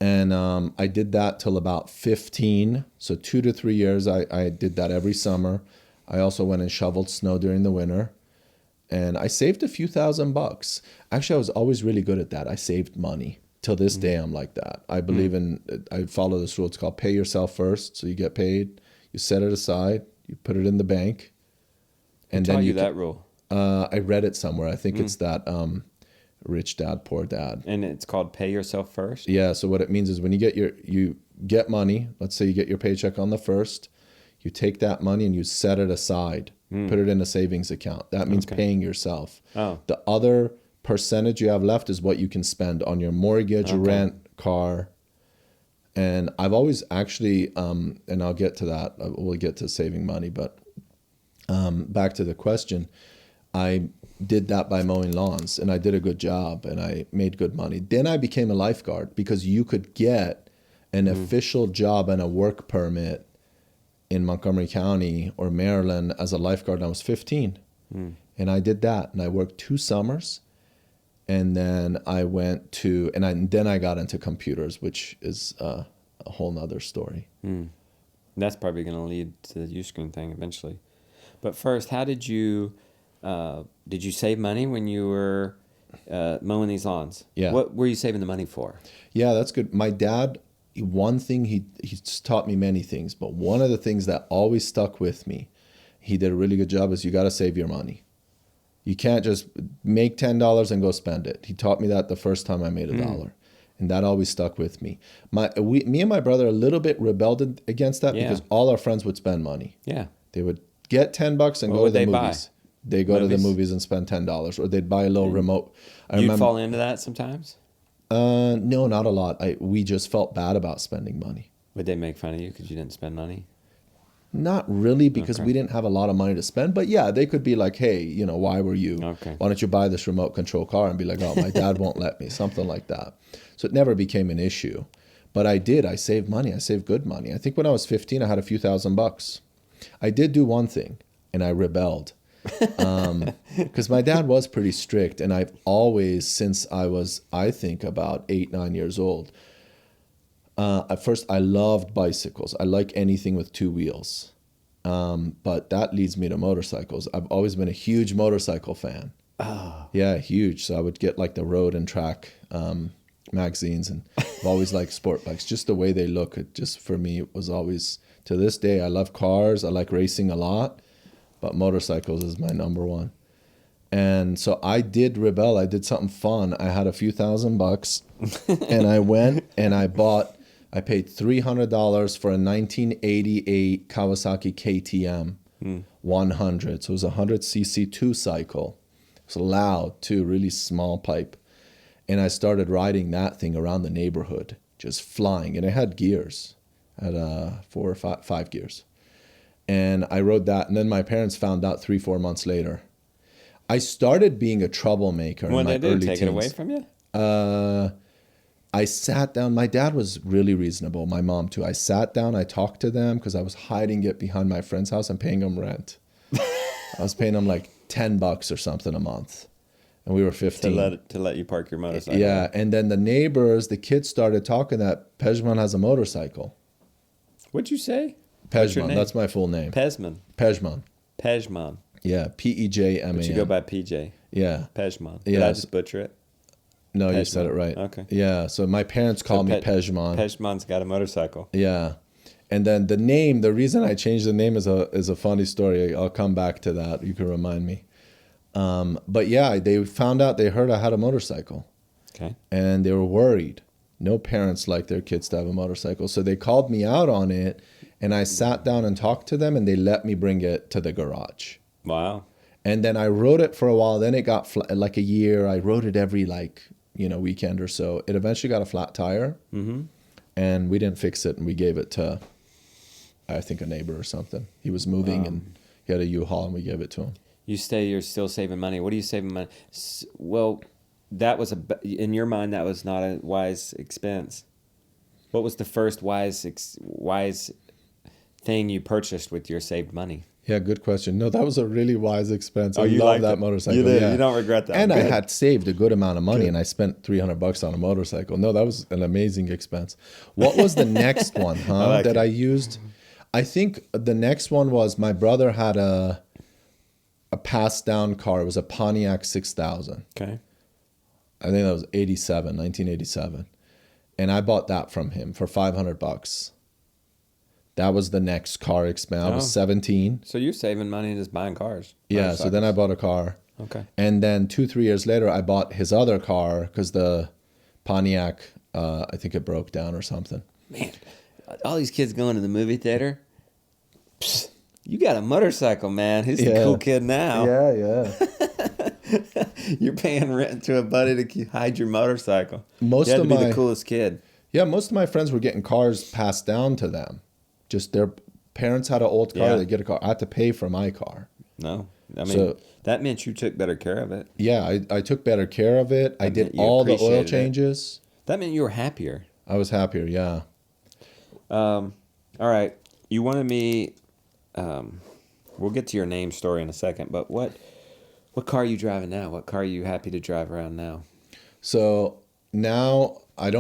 And I did that till about 15. So 2 to 3 years, I did that every summer. I also went and shoveled snow during the winter. And I saved a few $1,000s. Actually, I was always really good at that. I saved money. Till this day, I'm like that. I believe I follow this rule. It's called pay yourself first. So you get paid, you set it aside, you put it in the bank. And Who then taught you that rule? I read it somewhere. I think it's that Rich Dad, Poor Dad. And it's called pay yourself first? Yeah. So what it means is when you get money, let's say you get your paycheck on the 1st, you take that money and you set it aside, put it in a savings account. That means paying yourself. Oh. The other percentage you have left is what you can spend on your mortgage, rent, car. And I've always actually, and I'll get to that, we'll get to saving money, but back to the question, I did that by mowing lawns, and I did a good job, and I made good money. Then I became a lifeguard because you could get an official job and a work permit in Montgomery County or Maryland as a lifeguard when I was 15. And I did that, and I worked 2 summers, and then I went to, then I got into computers, which is a whole nother story. That's probably going to lead to the UScreen thing eventually. But first, how did you save money when you were mowing these lawns? Yeah. What were you saving the money for? Yeah, that's good. My dad, one thing, he taught me many things, but one of the things that always stuck with me, he did a really good job, is you got to save your money. You can't just make $10 and go spend it. He taught me that the first time I made $1. And that always stuck with me. Me and my brother a little bit rebelled against that because all our friends would spend money. Yeah. They would get $10 and go to the movies. They go to the movies and spend $10, or they'd buy a little remote. You'd fall into that sometimes? No, not a lot. We just felt bad about spending money. Would they make fun of you because you didn't spend money? Not really, because we didn't have a lot of money to spend. But yeah, they could be like, hey, you know, why were you? Okay. Why don't you buy this remote control car? And be like, oh, my dad won't let me. Something like that. So it never became an issue. But I did. I saved money. I saved good money. I think when I was 15, I had a few $1,000. I did do one thing, and I rebelled. Because my dad was pretty strict. And I've always, since I was, I think, about 8, 9 years old, at first, I loved bicycles. I like anything with 2 wheels. But that leads me to motorcycles. I've always been a huge motorcycle fan. Oh. Yeah, huge. So I would get like the road and track magazines, and I've always liked sport bikes. Just the way they look, it just for me it was always, to this day, I love cars. I like racing a lot, but motorcycles is my number one. And so I did rebel. I did something fun. I had a few $1,000 and I went and I paid $300 for a 1988 Kawasaki KTM 100. So it was a 100cc 2-cycle. It was loud too, really small pipe. And I started riding that thing around the neighborhood, just flying. And it had gears, had 4 or 5 gears. And I rode that. And then my parents found out 3-4 months later. I started being a troublemaker in my early teens. What did they do? Take it away from you? I sat down. My dad was really reasonable. My mom too. I sat down. I talked to them because I was hiding it behind my friend's house and paying them rent. I was paying them like $10 or something a month, and we were 15. To let you park your motorcycle. Yeah, and then the neighbors, the kids started talking that Pejman has a motorcycle. What'd you say? Pejman. That's my full name. Pejman. Pejman. Yeah, Pejman. But you go by PJ. Yeah. Pejman. Did I just butcher it? No, Pejman. You said it right. Okay. Yeah, so my parents call me Pejman. Pejman's got a motorcycle. Yeah. And then the name, the reason I changed the name is a funny story. I'll come back to that. You can remind me. But yeah, they found out, they heard I had a motorcycle. Okay. And they were worried. No parents like their kids to have a motorcycle. So they called me out on it, and I sat down and talked to them, and they let me bring it to the garage. Wow. And then I rode it for a while. Then it got like a year. I rode it every weekend or so. It eventually got a flat tire, and we didn't fix it, and we gave it to, I think, a neighbor or something. He was moving, and he had a U-Haul, and we gave it to him. You're still saving money. What are you saving money? Well, that was in your mind, that was not a wise expense. What was the first wise thing you purchased with your saved money? Yeah, good question. No, that was a really wise expense. Oh, I love that motorcycle. You did. Yeah. You don't regret that. And I had saved a good amount of money, and I spent $300 on a motorcycle. No, that was an amazing expense. What was the next one, I used? I think the next one was my brother had a passed down car. It was a Pontiac 6000. Okay. I think that was 1987. And I bought that from him for $500. That was the next car expense. I was 17. So you're saving money just buying cars. Yeah, so then I bought a car. Okay. And then 2-3 years later, I bought his other car because the Pontiac, I think it broke down or something. Man, all these kids going to the movie theater. Psst, you got a motorcycle, man. Who's the cool kid now? Yeah. You're paying rent to a buddy to hide your motorcycle. You had to be the coolest kid. Yeah, most of my friends were getting cars passed down to them. Just their parents had an old car, they get a car. I had to pay for my car. No. I mean, that meant you took better care of it. Yeah, I took better care of it. I did all the oil changes. That meant you were happier. I was happier, yeah. All right. You wanted me... we'll get to your name story in a second, but what car are you driving now? What car are you happy to drive around now? So now I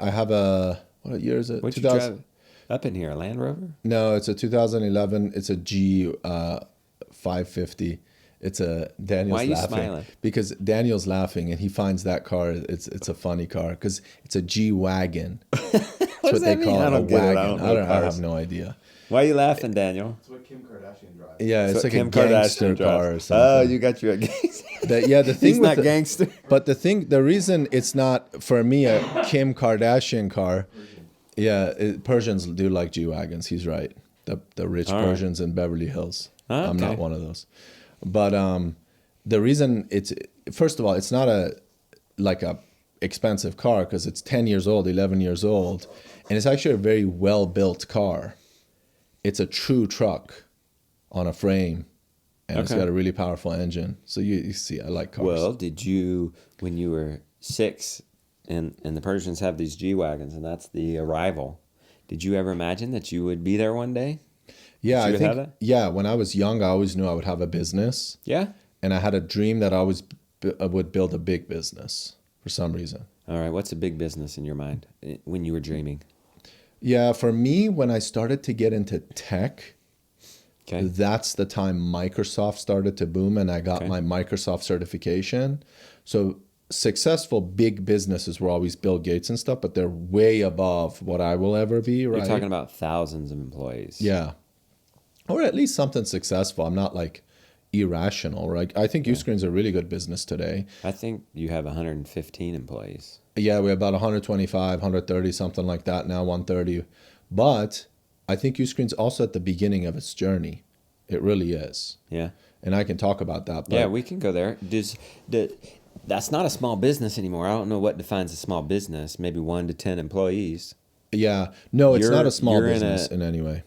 have what year is it? What you drive up in here, a Land Rover? No, it's a 2011. It's a G 550. It's a Daniel's Why are you laughing smiling? Because Daniel's laughing and he finds that car. It's a funny car because it's a G wagon. That's what does that they mean? call I it, don't a get it. wagon. I have no idea. Why are you laughing, Daniel? It's what Kim Kardashian drives. Yeah, That's it's what like a gangster car or something. Oh, you got you a gangster. The thing He's with not gangster. But the reason it's not for me a Kim Kardashian car, Persians do like G-Wagons. He's right. The rich All right. Persians in Beverly Hills. Oh, I'm okay. not one of those. But the reason it's, first of all, it's not a expensive car because it's 10 years old, 11 years old, and it's actually a very well built car. It's a true truck on a frame. And it's got a really powerful engine. So you see, I like cars. Well, did you, when you were 6, and the Persians have these G-Wagons, and that's the arrival, did you ever imagine that you would be there one day? Yeah, I think, when I was young, I always knew I would have a business. Yeah? And I had a dream that I always would build a big business for some reason. All right, what's a big business in your mind when you were dreaming? Yeah, for me, when I started to get into tech, that's the time Microsoft started to boom, and I got my Microsoft certification. So successful big businesses were always Bill Gates and stuff, but they're way above what I will ever be, right? You're talking about thousands of employees. Yeah. Or at least something successful. I'm not like irrational, right? I think UScreen's a really good business today. I think you have 115 employees. Yeah, we have about 125, 130, something like that now, 130. But I think UScreen's also at the beginning of its journey. It really is. Yeah. And I can talk about that. But yeah, we can go there. That's not a small business anymore. I don't know what defines a small business. Maybe 1 to 10 employees. Yeah. No, it's not a small business in any way.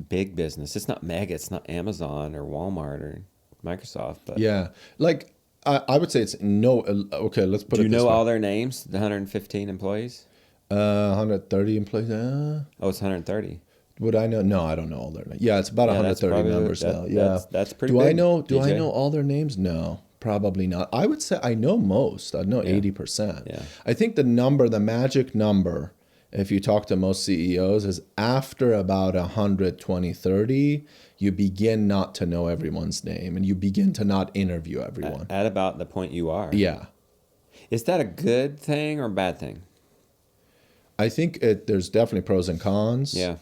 Big business. It's not mega. It's not Amazon or Walmart or Microsoft. But yeah. Like, I would say it's no. Okay, let's put it this way. Do you know all their names, the 115 employees? 130 employees. Oh, it's 130. Would I know? No, I don't know all their names. Yeah, it's about 130 members now. Yeah, that's pretty big. Do DJ. I know all their names? No, probably not. I would say I know most. I know 80%. Yeah. I think the magic number, if you talk to most CEOs, is after about 120, 30, you begin not to know everyone's name and you begin to not interview everyone. At about the point you are. Yeah. Is that a good thing or a bad thing? I think there's definitely pros and cons. Yeah.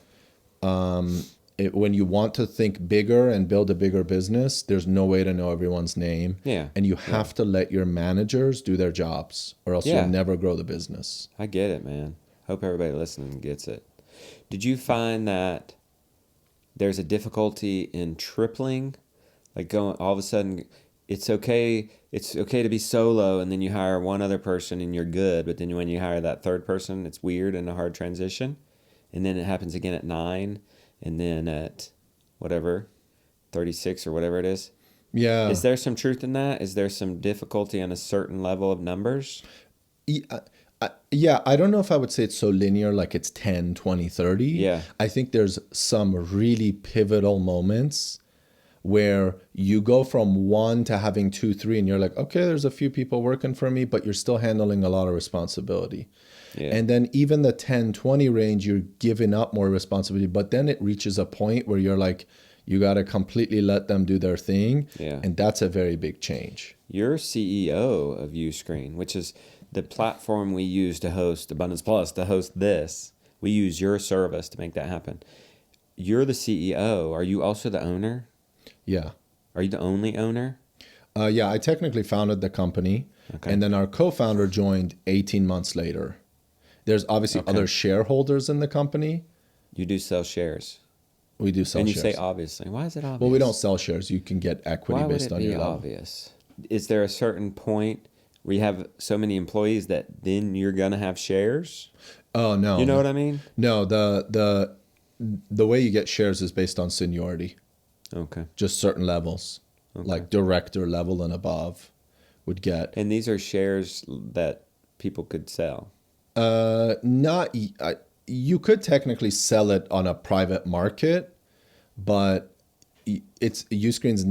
When you want to think bigger and build a bigger business, there's no way to know everyone's name. Yeah. And you have to let your managers do their jobs or else you'll never grow the business. I get it, man. Hope everybody listening gets it. Did you find that there's a difficulty in tripling? Like going all of a sudden, it's okay to be solo and then you hire one other person and you're good, but then when you hire that third person, it's weird and a hard transition. And then it happens again at 9 and then at whatever, 36 or whatever it is. Yeah. Is there some truth in that? Is there some difficulty on a certain level of numbers? Yeah, I don't know if I would say it's so linear, like it's 10, 20, 30. Yeah. I think there's some really pivotal moments where you go from 1 to having 2, 3, and you're like, okay, there's a few people working for me, but you're still handling a lot of responsibility. Yeah. And then even the 10, 20 range, you're giving up more responsibility, but then it reaches a point where you're like, you got to completely let them do their thing. Yeah. And that's a very big change. You're CEO of UScreen, which is the platform we use to host Abundance Plus, to host this. We use your service to make that happen. You're the CEO. Are you also the owner? Yeah. Are you the only owner? Yeah, I technically founded the company. Okay. And then our co-founder joined 18 months later. There's obviously other shareholders in the company. You do sell shares. We do sell shares. And you say obviously. Why is it obvious? Well, we don't sell shares. You can get equity based on your level. Why would it be obvious? Is there a certain point where you have so many employees that then you're going to have shares? Oh, no. You know what I mean? No, the way you get shares is based on seniority. Okay. Just certain levels. Okay. Like director level and above would get. And these are shares that people could sell? You could technically sell it on a private market, but UScreen's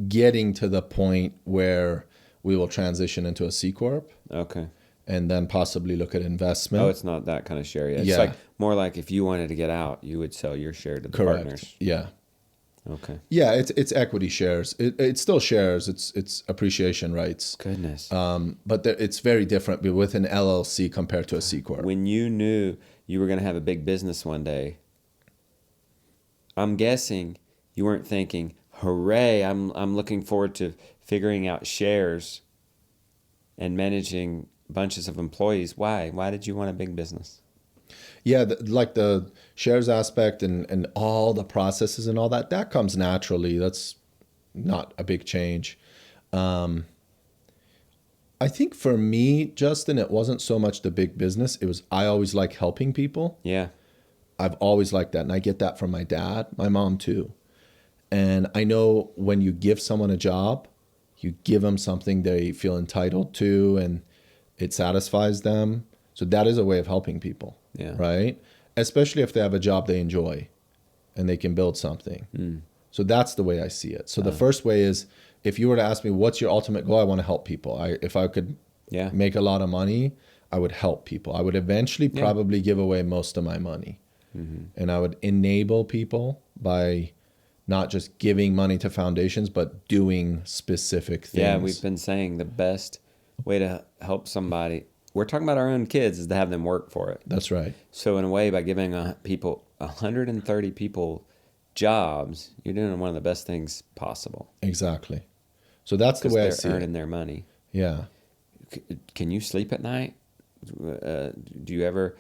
getting to the point where we will transition into a C Corp. Okay. And then possibly look at investment. Oh, it's not that kind of share yet. It's like more like if you wanted to get out, you would sell your share to the partners. Yeah. Okay. Yeah, it's equity shares. It's still shares. It's appreciation rights. Goodness. But it's very different with an LLC compared to a C Corp. When you knew you were going to have a big business one day, I'm guessing you weren't thinking, hooray, I'm looking forward to figuring out shares and managing bunches of employees. Why did you want a big business? Yeah, like the shares aspect and all the processes and all that comes naturally. That's not a big change. I think for me, Justin, it wasn't so much the big business. It was, I always like helping people. Yeah. I've always liked that. And I get that from my dad, my mom too. And I know when you give someone a job, you give them something they feel entitled to and it satisfies them. So that is a way of helping people, Yeah. right? Especially if they have a job they enjoy and they can build something. So that's the way I see it. So the first way is, if you were to ask me, what's your ultimate goal? I want to help people. If I could Yeah. make a lot of money, I would help people. I would eventually probably give away most of my money. And I would enable people by not just giving money to foundations, but doing specific things. Yeah, we've been saying the best way to help somebody, we're talking about our own kids, is to have them work for it. That's right. So in a way, by giving 130 people jobs, you're doing one of the best things possible. Exactly. So that's the way I They're see earning it. their money. Yeah. Can you sleep at night? Do you ever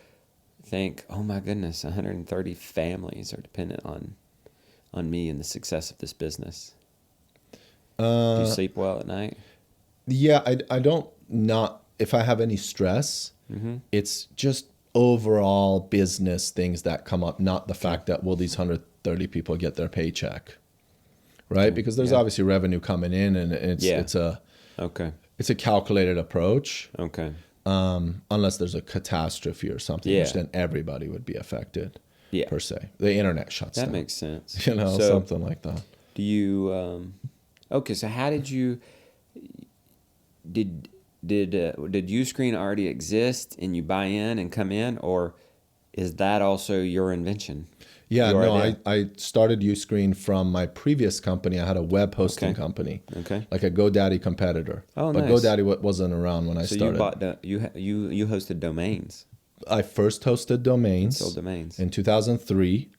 think, oh my goodness, 130 families are dependent on me and the success of this business? Do you sleep well at night? Yeah, I don't not, if I have any stress, it's just overall business things that come up, not the fact that will these 130 people get their paycheck, right? Because there's obviously revenue coming in and it's a Okay. it's a calculated approach. Okay. Unless there's a catastrophe or something, which then everybody would be affected Yeah. per se. The internet shuts That down. makes sense. You know, So, something like that. do you okay, so how did you did UScreen already exist and you buy in and come in, or is that also your invention? Yeah, Your no, idea? I started UScreen from my previous company. I had a web hosting Okay. company, Okay. like a GoDaddy competitor. Oh, but nice. GoDaddy wasn't around when I So started. you bought you hosted domains. I first hosted domains Sold domains. in 2003.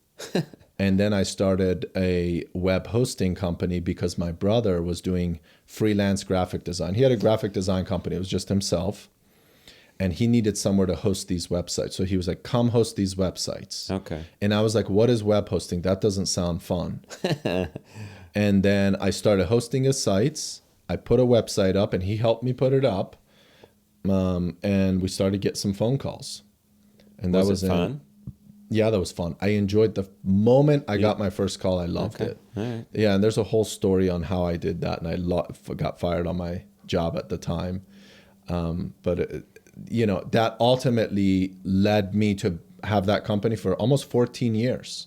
And then I started a web hosting company because my brother was doing freelance graphic design. He had a graphic design company. It was just himself. And he needed somewhere to host these websites. So he was like, come host these websites. Okay. And I was like, what is web hosting? That doesn't sound fun. And then I started hosting his sites. I put a website up and he helped me put it up. And we started to get some phone calls. And that Was it fun? Yeah, that was fun. I enjoyed the moment I got my first call. I loved Okay. it. All right. Yeah, and there's a whole story on how I did that. And I got fired on my job at the time. That ultimately led me to have that company for almost 14 years.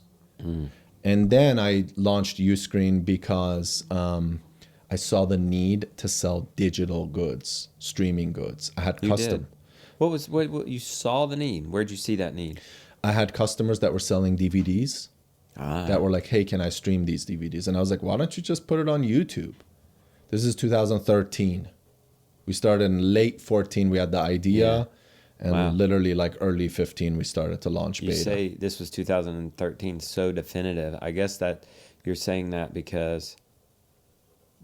And then I launched UScreen because I saw the need to sell digital goods, streaming goods. I had You did. What you saw the need? Where'd you see that need? I had customers that were selling DVDs Ah. that were like, hey, can I stream these DVDs? And I was like, why don't you just put it on YouTube? This is 2013. We started in late 14. We had the idea. And Wow. literally like early 15, we started to launch You beta. say this was 2013, so definitive. I guess that you're saying that because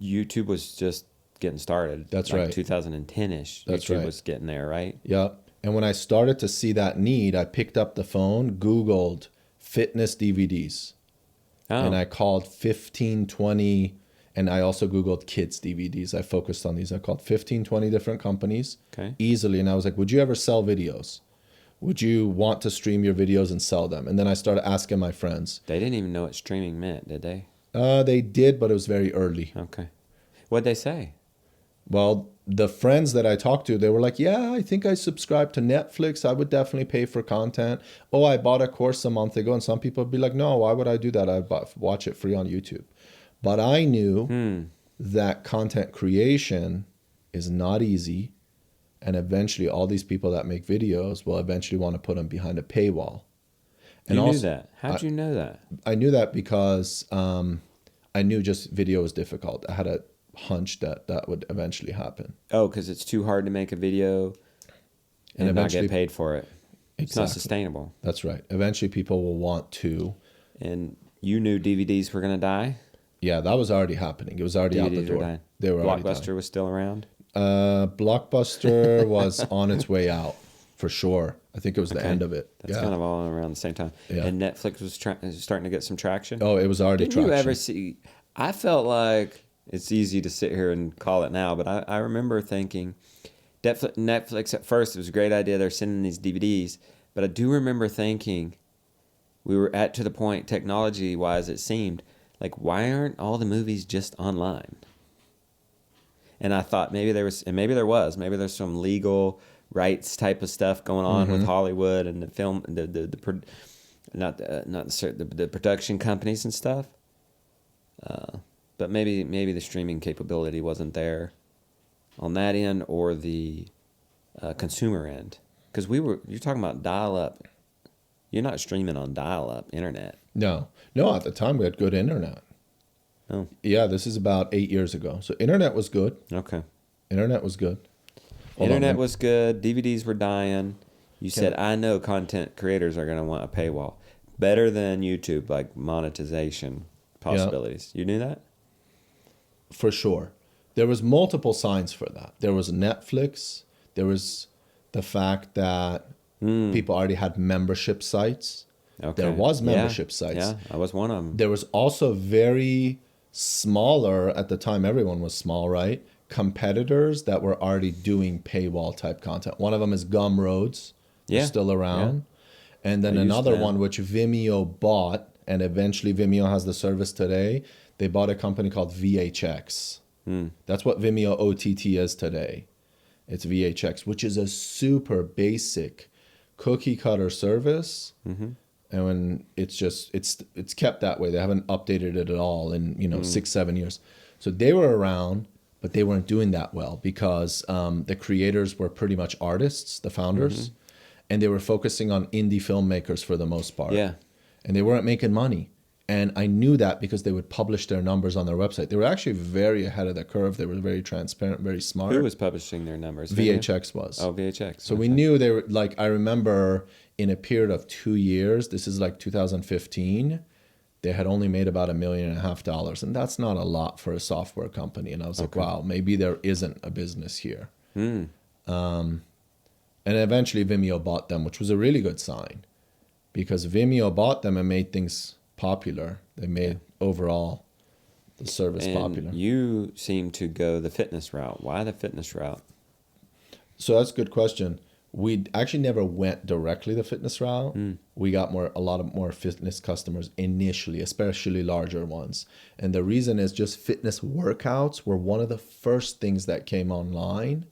YouTube was just getting started. That's like right. 2010-ish. That's YouTube right. was getting there, right? Yep. And when I started to see that need, I picked up the phone, Googled fitness DVDs. Oh. And I called 15, 20, and I also Googled kids DVDs. I focused on these. I called 15, 20 different companies Okay. easily. And I was like, would you ever sell videos? Would you want to stream your videos and sell them? And then I started asking my friends. They didn't even know what streaming meant, did they? They did, but it was very early. Okay. What'd they say? Well, the friends that I talked to, they were like, yeah, I think I subscribe to Netflix. I would definitely pay for content. Oh, I bought a course a month ago. And some people would be like, no, why would I do that? Watch it free on YouTube. But I knew that content creation is not easy. And eventually all these people that make videos will eventually want to put them behind a paywall. And You knew also, that. How'd you know that? I knew that because I knew just video was difficult. I had a hunch that would eventually happen. Oh, because it's too hard to make a video and not eventually- get paid for it. It's not Exactly. sustainable. That's right. Eventually people will want to. And You knew DVDs were going to die? Yeah, that was already happening. It was already out the DVDs were door. dying. They were already Blockbuster dying. was still around? Blockbuster was on its way out for sure. I think it was the end of it. That's kind of all around the same time. Yeah. And Netflix was starting to get some traction? Oh, it was already Did traction. you ever see? I felt like it's easy to sit here and call it now, but I remember thinking Netflix at first, it was a great idea. They're sending these DVDs, but I do remember thinking we were to the point technology wise, it seemed like, why aren't all the movies just online? And I thought maybe there was, maybe there's some legal rights type of stuff going on with Hollywood and the film, the production companies and stuff. But maybe the streaming capability wasn't there on that end or the consumer end, because you're talking about dial-up. You're not streaming on dial-up internet. No, at the time we had good internet. Oh, Yeah, this is about 8 years ago. So internet was good. okay. Internet was good. Internet was good. DVDs were dying. You said, I know content creators are going to want a paywall. Better than YouTube, like monetization possibilities. You knew that? For sure. There was multiple signs for that. There was Netflix. There was the fact that people already had membership sites. Okay. There was membership sites. Yeah, I was one of them. There was also very smaller, at the time everyone was small, right? Competitors that were already doing paywall type content. One of them is Gumroads. They're still around. Yeah. And then another one which Vimeo bought, and eventually Vimeo has the service today. They bought a company called VHX. That's what Vimeo OTT is today. It's VHX, which is a super basic cookie cutter service. And when it's kept that way. They haven't updated it at all in 6-7 years. So they were around, but they weren't doing that well because the creators were pretty much artists, the founders, and they were focusing on indie filmmakers for the most part. Yeah. And they weren't making money. And I knew that because they would publish their numbers on their website. They were actually very ahead of the curve. They were very transparent, very smart. Who was publishing their numbers? VHX was. Oh, VHX. So we knew they were, like, I remember in a period of 2 years, this is like 2015, they had only made about $1.5 million. And that's not a lot for a software company. And I was like, wow, maybe there isn't a business here. And eventually Vimeo bought them, which was a really good sign because Vimeo bought them and made things popular. They made overall the service popular. You seem to go the fitness route. Why the fitness route? So that's a good question. We actually never went directly the fitness route. We got a lot more fitness customers initially, especially larger ones. And the reason is just fitness workouts were one of the first things that came online.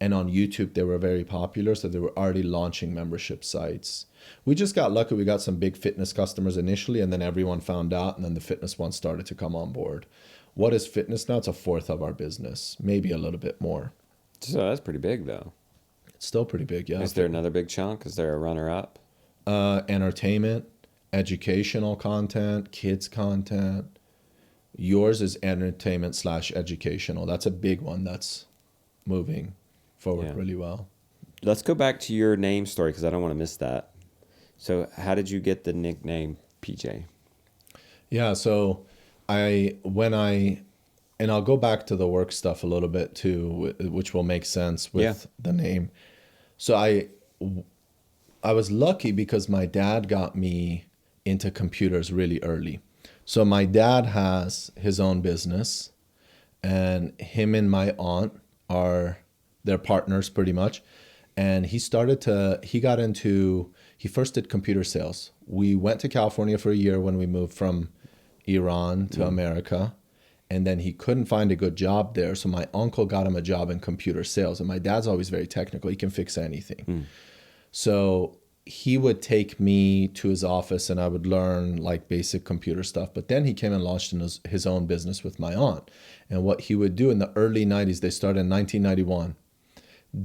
And on YouTube, they were very popular. So they were already launching membership sites. We just got lucky. We got some big fitness customers initially, and then everyone found out, and then the fitness ones started to come on board. What is fitness now? It's a fourth of our business, maybe a little bit more. So that's pretty big, though. It's still pretty big, yeah. Is there another big chunk? Is there a runner-up? Entertainment, educational content, kids content. Yours is entertainment/educational. That's a big one that's moving forward really well. Let's go back to your name story because I don't want to miss that. So how did you get the nickname PJ? Yeah, so and I'll go back to the work stuff a little bit too, which will make sense with the name. So I was lucky because my dad got me into computers really early. So my dad has his own business, and him and my aunt they're partners pretty much. And he first did computer sales. We went to California for a year when we moved from Iran to America. And then he couldn't find a good job there. So my uncle got him a job in computer sales. And my dad's always very technical. He can fix anything. So he would take me to his office and I would learn like basic computer stuff. But then he came and launched his own business with my aunt. And what he would do in the early 90s, they started in 1991.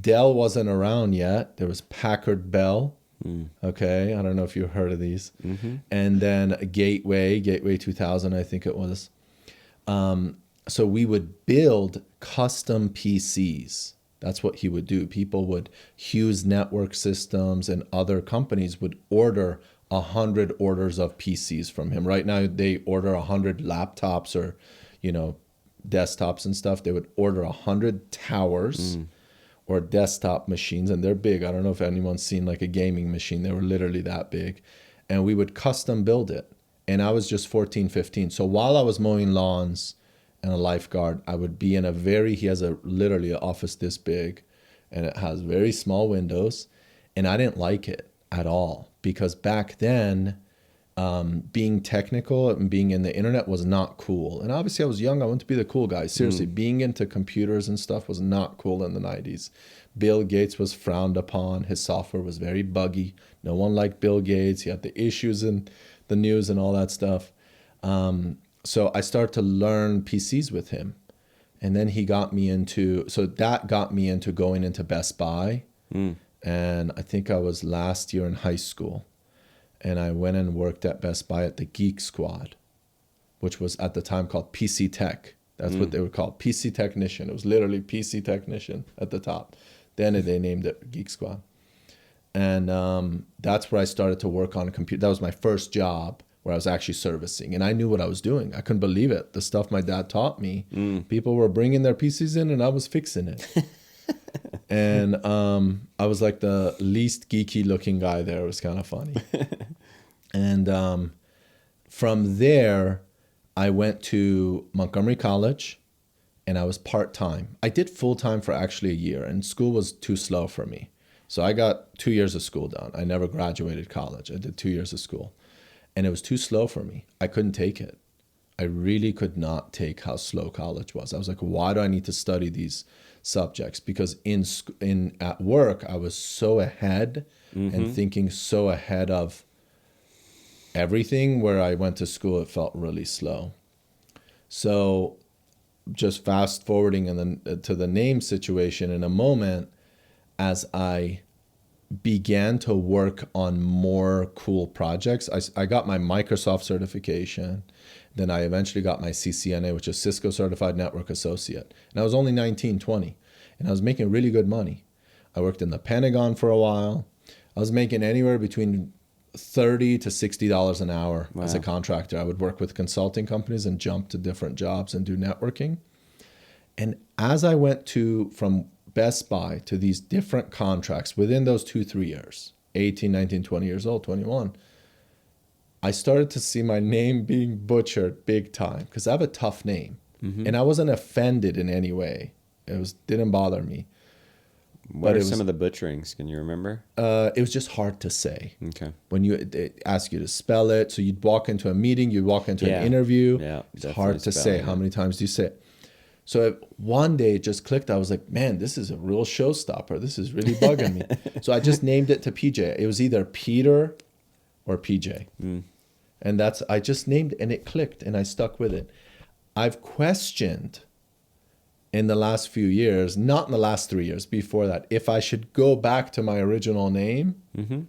Dell wasn't around yet. There was Packard Bell. Okay, I don't know if you've heard of these. And then Gateway 2000, I think it was. So we would build custom PCs. That's what he would do. Hughes Network Systems and other companies would order 100 orders of PCs from him. Right now, they order 100 laptops or, you know, desktops and stuff. They would order 100 towers or desktop machines, and they're big. I don't know if anyone's seen like a gaming machine. They were literally that big. And we would custom build it. And I was just 14, 15. So while I was mowing lawns and a lifeguard, I would be in he has literally an office this big, and it has very small windows. And I didn't like it at all, because back then, being technical and being in the internet was not cool. And obviously I was young. I wanted to be the cool guy. Seriously, being into computers and stuff was not cool in the 90s. Bill Gates was frowned upon. His software was very buggy. No one liked Bill Gates. He had the issues in the news and all that stuff. So I started to learn PCs with him. And then that got me into going into Best Buy. And I think I was last year in high school. And I went and worked at Best Buy at the Geek Squad, which was at the time called PC Tech. That's what they were called, PC Technician. It was literally PC Technician at the top. Then they named it Geek Squad. And that's where I started to work on a computer. That was my first job where I was actually servicing. And I knew what I was doing. I couldn't believe it. The stuff my dad taught me, people were bringing their PCs in and I was fixing it. And I was like the least geeky looking guy there. It was kind of funny. And from there, I went to Montgomery College, and I was part-time. I did full-time for actually a year, and school was too slow for me. So I got 2 years of school done. I never graduated college. I did 2 years of school, and it was too slow for me. I couldn't take it. I really could not take how slow college was. I was like, why do I need to study these subjects? Because at work, I was so ahead and thinking so ahead of everything, where I went to school, it felt really slow. So just fast forwarding and then to the name situation in a moment, as I began to work on more cool projects, I got my Microsoft certification. Then I eventually got my CCNA, which is Cisco Certified Network Associate. And I was only 19, 20. And I was making really good money. I worked in the Pentagon for a while. I was making anywhere between $30 to $60 an hour as a contractor. I would work with consulting companies and jump to different jobs and do networking. And as I went from Best Buy to these different contracts within those 2-3 years, 18, 19, 20 years old, 21, I started to see my name being butchered big time, because I have a tough name. And I wasn't offended in any way. It didn't bother me. What are some of the butcherings? Can you remember? It was just hard to say. Okay. When they ask you to spell it, so you'd walk into a meeting, you'd walk into an interview. Yeah, it's hard to say. How many times do you say it? So one day it just clicked. I was like, man, this is a real showstopper. This is really bugging me. So I just named it to PJ. It was either Peter or PJ. And I just named it, and it clicked, and I stuck with it. I've questioned in the last few years, not in the last 3 years, before that, if I should go back to my original name.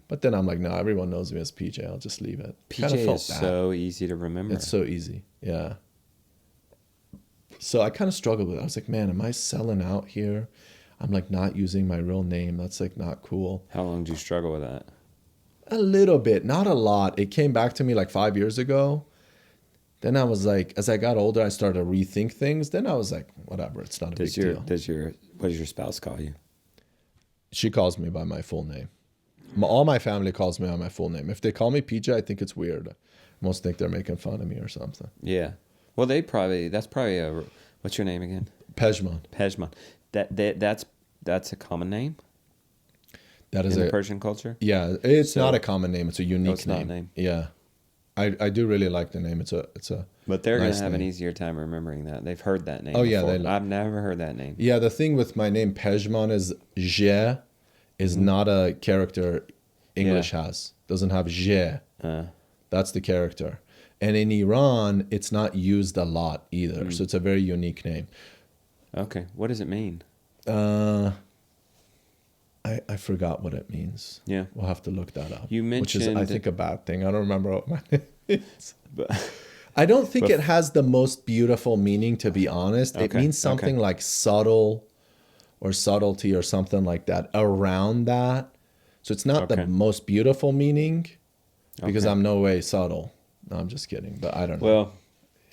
But then I'm like, no, everyone knows me as PJ. I'll just leave it. PJ is so easy to remember. It's so easy. Yeah. So I kind of struggled with it. I was like, man, am I selling out here? I'm like not using my real name. That's like not cool. How long did you struggle with that? A little bit, not a lot. It came back to me like 5 years ago. Then I was like, as I got older, I started to rethink things. Then I was like, whatever, it's not a big deal. What does your spouse call you? She calls me by my full name. All my family calls me by my full name. If they call me PJ, I think it's weird. Most think they're making fun of me or something. Yeah. Well, that's probably what's your name again? Pejman. Pejman. That's a common name? That is in the Persian culture? Yeah, it's not a common name. It's a unique name. Not a name. Yeah. I do really like the name. It's a But they're nice going to have name. an easier time remembering that. They've heard that name. Oh, yeah. I've never heard that name. Yeah, the thing with my name, Pejman, is Je is not a character English has. Doesn't have Je. That's the character. And in Iran, it's not used a lot either. So it's a very unique name. Okay. What does it mean? I forgot what it means. Yeah. We'll have to look that up. You mentioned... Which is, I think, a bad thing. I don't remember what my name is. But, I don't think it has the most beautiful meaning, to be honest. It means something like subtle or subtlety or something like that around that. So it's not the most beautiful meaning. because Okay. I'm no way subtle. No, I'm just kidding. But I don't know. Well,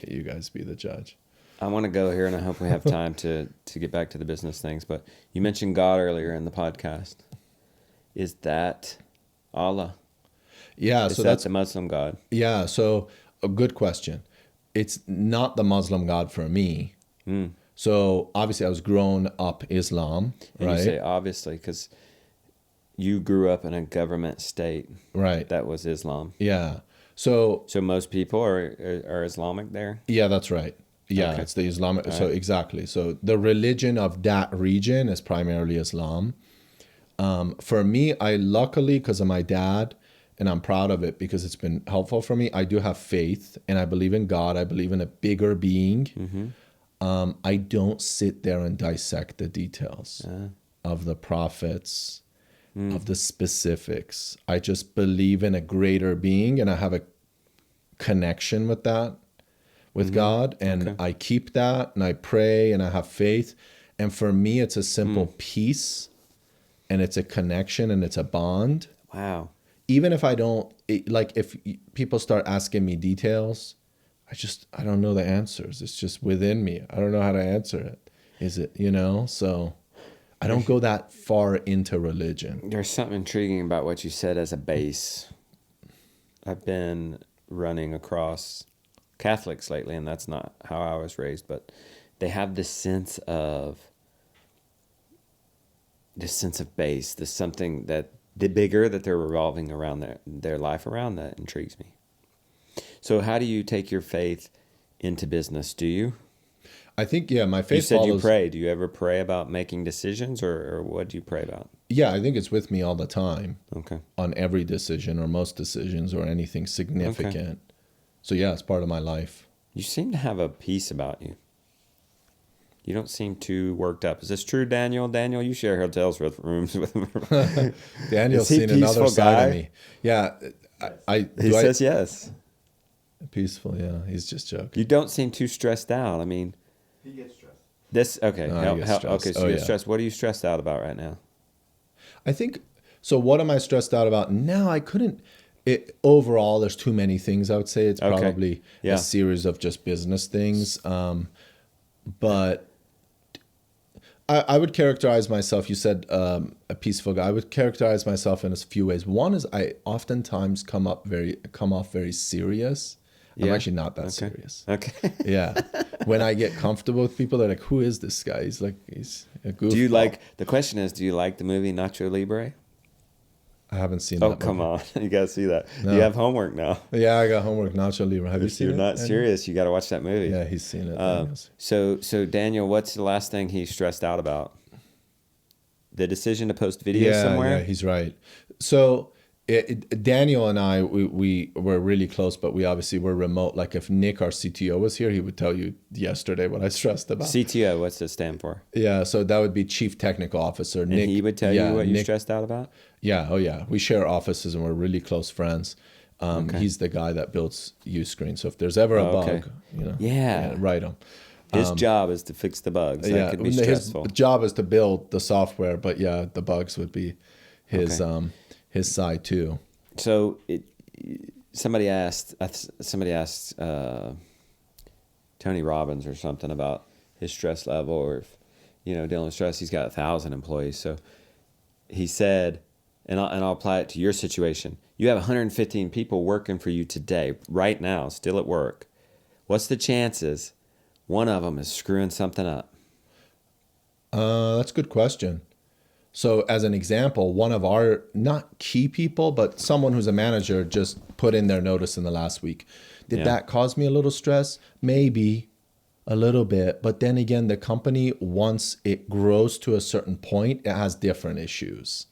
You guys be the judge. I want to go here, and I hope we have time to get back to the business things. But you mentioned God earlier in the podcast. Is that Allah? Yeah, Is so that that's the Muslim God? yeah, so a good question. It's not the Muslim God for me. Mm. So obviously I was grown up Islam, And you right? say obviously because you grew up in a government state Right. that was Islam. Yeah. So So most people are Islamic there. yeah, that's right. Yeah, Okay. it's the Islamic. All So right. exactly. So the religion of that region is primarily Islam. For me, I luckily, because of my dad, and I'm proud of it because it's been helpful for me, I do have faith and I believe in God. I believe in a bigger being. Mm-hmm. I don't sit there and dissect the details of the prophets, of the specifics. I just believe in a greater being and I have a connection with that, with God. And Okay. I keep that and I pray and I have faith. And for me, it's a simple peace and it's a connection and it's a bond. Wow. Even if I don't, like if people start asking me details, I don't know the answers. It's just within me. I don't know how to answer it. Is it, So I don't go that far into religion. There's something intriguing about what you said as a base. I've been running across Catholics lately, and that's not how I was raised, but they have this sense of base, this something that the bigger that they're revolving around their life around that intrigues me. So how do you take your faith into business? Do you? I think, yeah, my faith You said follows. you pray. Do you ever pray about making decisions, or what do you pray about? Yeah, I think it's with me all the time Okay. on every decision or most decisions or anything significant. So yeah, it's part of my life. You seem to have a peace about you. You don't seem too worked up. Is this true, Daniel? Daniel, you share hotels with rooms with him. Daniel's Is he seen another peaceful side guy? of me. Yeah, He says yes. peaceful. Yeah, he's just joking. You don't seem too stressed out. I mean, He gets stressed. this okay. No, I get stressed. Okay, so Oh, you're yeah. stressed. What are you stressed out about right now? I think so. What am I stressed out about now? I couldn't. Overall, there's too many things. I would say it's Okay. probably Yeah. a series of just business things. But I would characterize myself. You said a peaceful guy. I would characterize myself in a few ways. One is I oftentimes come off very serious. I'm Yeah. actually not that Okay. serious. Okay. Yeah. When I get comfortable with people, they're like, "Who is this guy?" He's a goofball. Do you like the question is, do you like the movie Nacho Libre? I haven't seen Oh, that. come movie. on. You got to see that. No. You have homework now. Yeah, I got homework. Nacho Libre. Have you If seen you're it? not Daniel? serious, you got to watch that movie. Yeah, he's seen it. Daniel's. So Daniel, what's the last thing he's stressed out about? The decision to post videos Yeah, somewhere? yeah, he's right. So Daniel and I, we were really close, but we obviously were remote. Like if Nick, our CTO, was here, he would tell you yesterday what I stressed about. CTO, what's it stand for? Yeah, so that would be Chief Technical Officer. And Nick, he would tell yeah, you what you're Nick, stressed out about? Yeah, oh yeah. We share offices and we're really close friends. Okay. He's the guy that builds UScreen. So if there's ever a Oh, okay. bug, Yeah. write him. His job is to fix the bugs. That could be his stressful. job is to build the software, but yeah, the bugs would be his Okay. his side too. So somebody asked Tony Robbins or something about his stress level, or if dealing with stress. He's got 1,000 employees, so he said, and I'll apply it to your situation. You have 115 people working for you today, right now, still at work. What's the chances one of them is screwing something up? That's a good question. So as an example, one of our not key people, but someone who's a manager just put in their notice in the last week. Did Yeah. that cause me a little stress? Maybe a little bit. But then again, the company, once it grows to a certain point, it has different issues.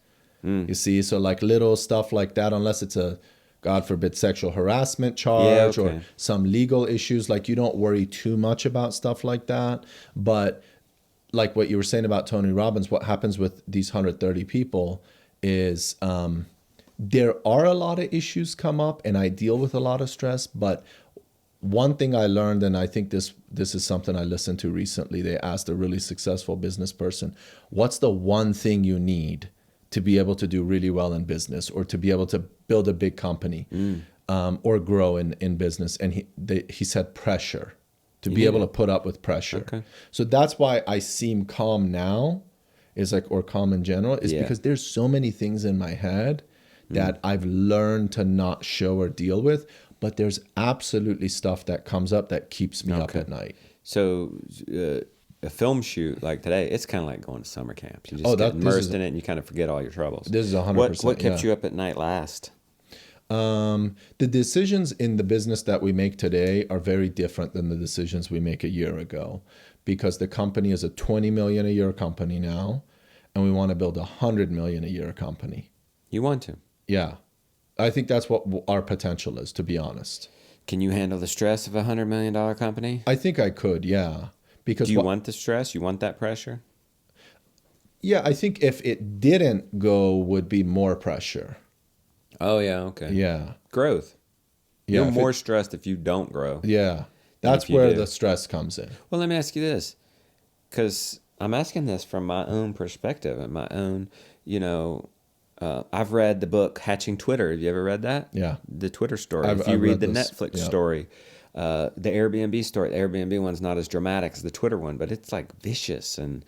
You see, so like little stuff like that, unless it's a, God forbid, sexual harassment charge okay. or some legal issues, like you don't worry too much about stuff like that. But like what you were saying about Tony Robbins, what happens with these 130 people is there are a lot of issues come up and I deal with a lot of stress. But one thing I learned, and I think this is something I listened to recently, they asked a really successful business person, what's the one thing you need to be able to do really well in business or to be able to build a big company or grow in business. And he said pressure, to be able to put up with pressure. Okay. So that's why I seem calm now, or calm in general, is because there's so many things in my head that I've learned to not show or deal with, but there's absolutely stuff that comes up that keeps me up at night. So a film shoot like today, it's kind of like going to summer camp. You just get immersed in it and you kind of forget all your troubles. This is 100%. What kept you up at night last? The decisions in the business that we make today are very different than the decisions we make a year ago, because the company is a 20 million a year company now, and we want to build a 100 million a year company. You want to? Yeah. I think that's what our potential is, to be honest. Can you handle the stress of a $100 million company? I think I could, yeah. Because do you want the stress? You want that pressure? Yeah, I think if it didn't go, would be more pressure. Oh, yeah, okay. Yeah. Growth. Yeah, You're more stressed if you don't grow. Yeah. That's where the stress comes in. Well, let me ask you this, because I'm asking this from my own perspective and my own, I've read the book Hatching Twitter. Have you ever read that? Yeah. The Twitter story. If you read the Netflix story, the Airbnb story, the Airbnb one's not as dramatic as the Twitter one, but it's like vicious and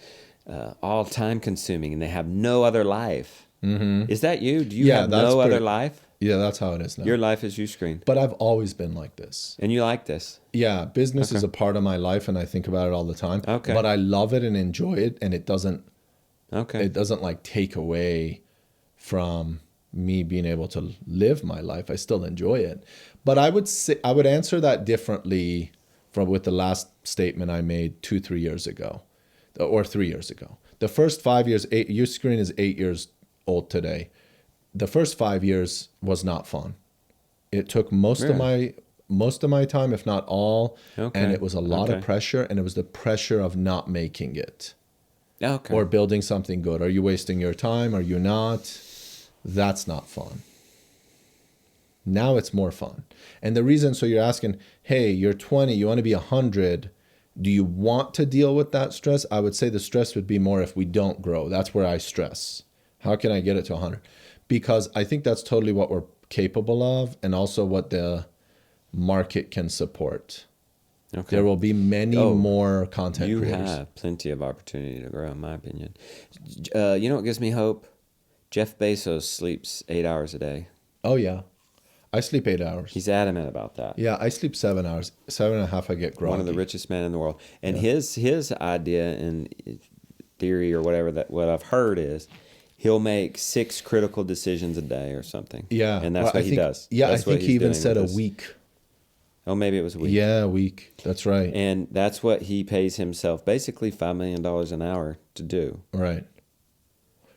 all time consuming, and they have no other life. Mm-hmm. Is that you? Do you have no other life? Yeah, that's how it is now. Your life is UScreen. But I've always been like this. And you like this? Yeah, business is a part of my life, and I think about it all the time. Okay. But I love it and enjoy it, and it doesn't like take away from me being able to live my life. I still enjoy it. But I would answer that differently with the last statement I made 2-3 years ago, or 3 years ago. The first 5 years, UScreen is 8 years old today. The first 5 years was not fun. It took most of my time, if not all, and it was a lot of pressure, and it was the pressure of not making it. Or building something good. Are you wasting your time? Are you not? That's not fun. Now it's more fun. And the reason, so you're asking, hey, you're 20, you want to be 100. Do you want to deal with that stress? I would say the stress would be more if we don't grow. That's where I stress. How can I get it to 100? Because I think that's totally what we're capable of, and also what the market can support. There will be many more content creators. You have plenty of opportunity to grow, in my opinion. You know what gives me hope? Jeff Bezos sleeps 8 hours a day. Oh, yeah. I sleep 8 hours. He's adamant about that. Yeah, I sleep 7 hours. 7.5 I get groggy. One of the richest men in the world. And his idea and theory, or what I've heard is, he'll make 6 critical decisions a day or something. Yeah. And that's what he does. Yeah, that's I think he even said a week. Oh, maybe it was a week. Yeah, a week. That's right. And that's what he pays himself, basically $5 million an hour to do. Right.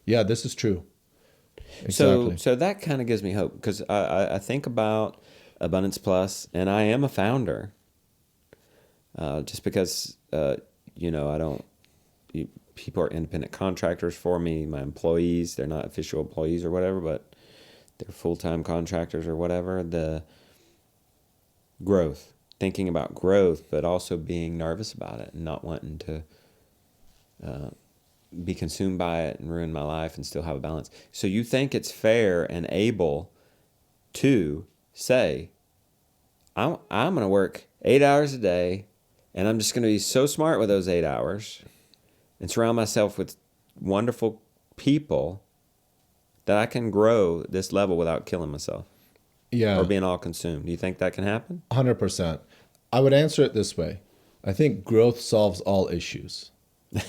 Yeah, this is true. Exactly. So that kind of gives me hope, because I think about Abundance Plus, and I am a founder. Just because, I don't... People are independent contractors for me, my employees. They're not official employees or whatever, but they're full-time contractors or whatever. The growth, thinking about growth, but also being nervous about it and not wanting to be consumed by it and ruin my life and still have a balance. So you think it's fair and able to say, I'm going to work 8 hours a day, and I'm just going to be so smart with those 8 hours and surround myself with wonderful people that I can grow this level without killing myself. Yeah. Or being all consumed. Do you think that can happen? 100%. I would answer it this way. I think growth solves all issues.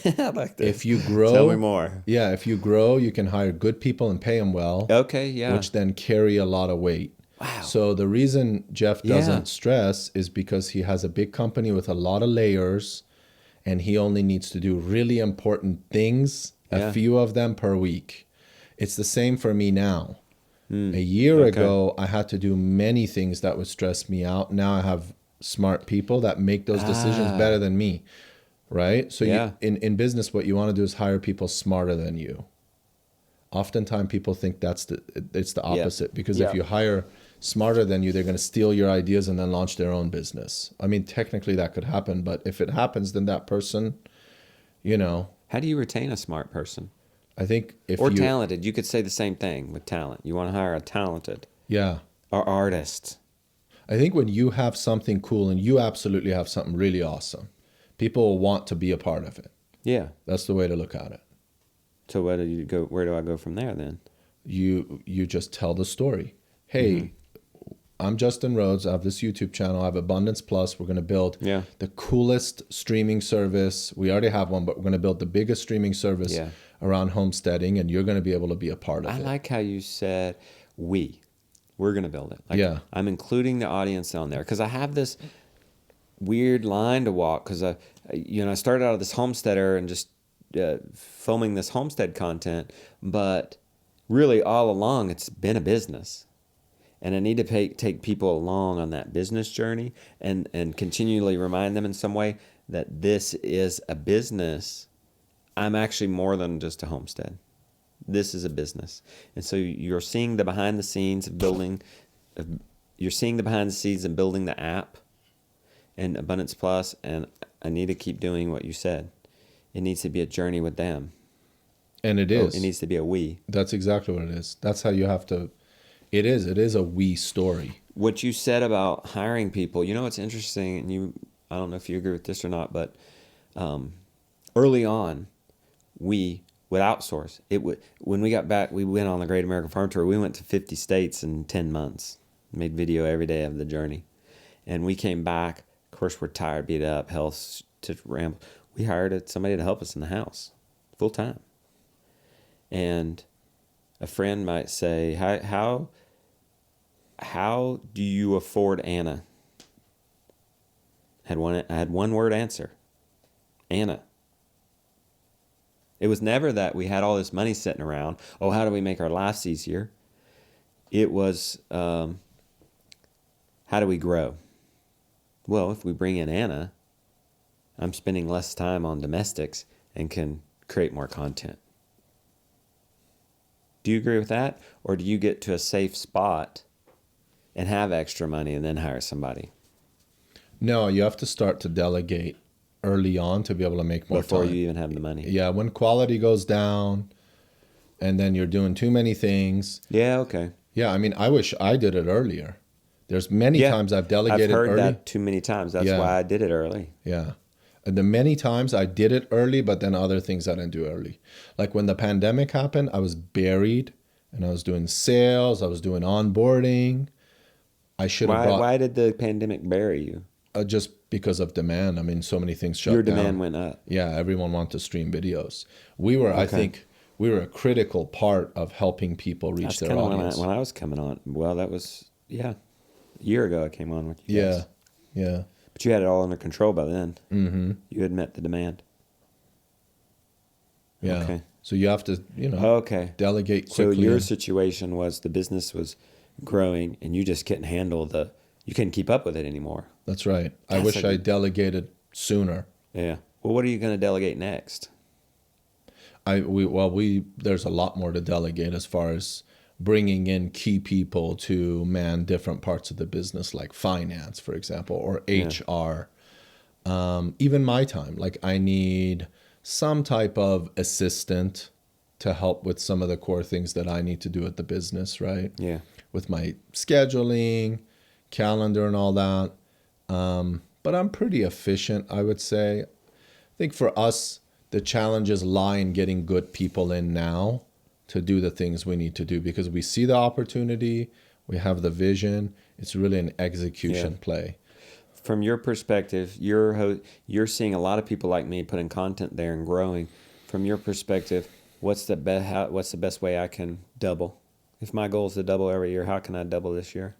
I like this. If you grow... Tell me more. Yeah, if you grow, you can hire good people and pay them well. Okay, yeah. Which then carry a lot of weight. Wow. So the reason Jeff doesn't stress is because he has a big company with a lot of layers, and he only needs to do really important things, a few of them per week. It's the same for me now. A year ago, I had to do many things that would stress me out. Now I have smart people that make those decisions better than me, right? So in business, what you want to do is hire people smarter than you. Oftentimes, people think it's the opposite, because if you hire smarter than you, they're going to steal your ideas and then launch their own business. I mean, technically that could happen, but if it happens, then that person, How do you retain a smart person? I think if Or you, talented. You could say the same thing with talent. You want to hire a talented yeah, or artist. I think when you have something cool and you absolutely have something really awesome, people will want to be a part of it. Yeah. That's the way to look at it. So where do you go? Where do I go from there then? You just tell the story. Hey, Mm-hmm. I'm Justin Rhodes. I have this YouTube channel. I have Abundance Plus. We're going to build Yeah. the coolest streaming service. We already have one, but we're going to build the biggest streaming service Yeah. around homesteading, and you're going to be able to be a part of I it. like how you said we're going to build it. Like, Yeah. I'm including the audience on there because I have this weird line to walk because I started out of this homesteader and just filming this homestead content, but really all along it's been a business. And I need to take people along on that business journey and continually remind them in some way that this is a business. I'm actually more than just a homestead. This is a business. And so you're seeing the behind the scenes of building, you're seeing the behind the scenes of building the app and Abundance Plus. And I need to keep doing what you said. It needs to be a journey with them. And it is. It needs to be a we. That's exactly what it is. That's how you have to. It is a we story. What you said about hiring people, it's interesting, and I don't know if you agree with this or not, but early on, we would outsource. When we got back, we went on the Great American Farm Tour. We went to 50 states in 10 months, made video every day of the journey. And we came back, of course, we're tired, beat up, health to ramble. We hired somebody to help us in the house, full time. And a friend might say, how do you afford Anna? I had one word answer. Anna. It was never that we had all this money sitting around. Oh, how do we make our lives easier? It was, how do we grow? Well, if we bring in Anna, I'm spending less time on domestics and can create more content. Do you agree with that? Or do you get to a safe spot and have extra money and then hire somebody? No, you have to start to delegate early on to be able to make more Before time. you even have the money. Yeah, when quality goes down and then you're doing too many things. Yeah, okay. Yeah, I mean, I wish I did it earlier. There's many times I've delegated I've heard early. that too many times. That's why I did it early. Yeah. And the many times I did it early, but then other things I didn't do early. Like when the pandemic happened, I was buried and I was doing sales, I was doing onboarding. I should have brought... Why did the pandemic bury you? Just because of demand. I mean, so many things shut down. Your demand went up. Yeah, everyone wanted to stream videos. We were, I think, we were a critical part of helping people reach their audience. When I was coming on. Well, that was, a year ago I came on with you guys. Yeah. But you had it all under control by then. Mm-hmm. You had met the demand. Yeah. Okay. So you have to, delegate quickly. So your situation was the business was growing and you just couldn't you couldn't keep up with it anymore. That's right. I wish I delegated sooner. Yeah. Well, what are you going to delegate next? There's a lot more to delegate as far as bringing in key people to man different parts of the business, like finance, for example, or HR. Even my time, like I need some type of assistant to help with some of the core things that I need to do at the business, right? Yeah. With my scheduling, calendar and all that. But I'm pretty efficient, I would say. I think for us, the challenges lie in getting good people in now to do the things we need to do because we see the opportunity, we have the vision. It's really an execution play. From your perspective, you're seeing a lot of people like me putting content there and growing. From your perspective, what's the best way I can double? If my goal is to double every year, how can I double this year,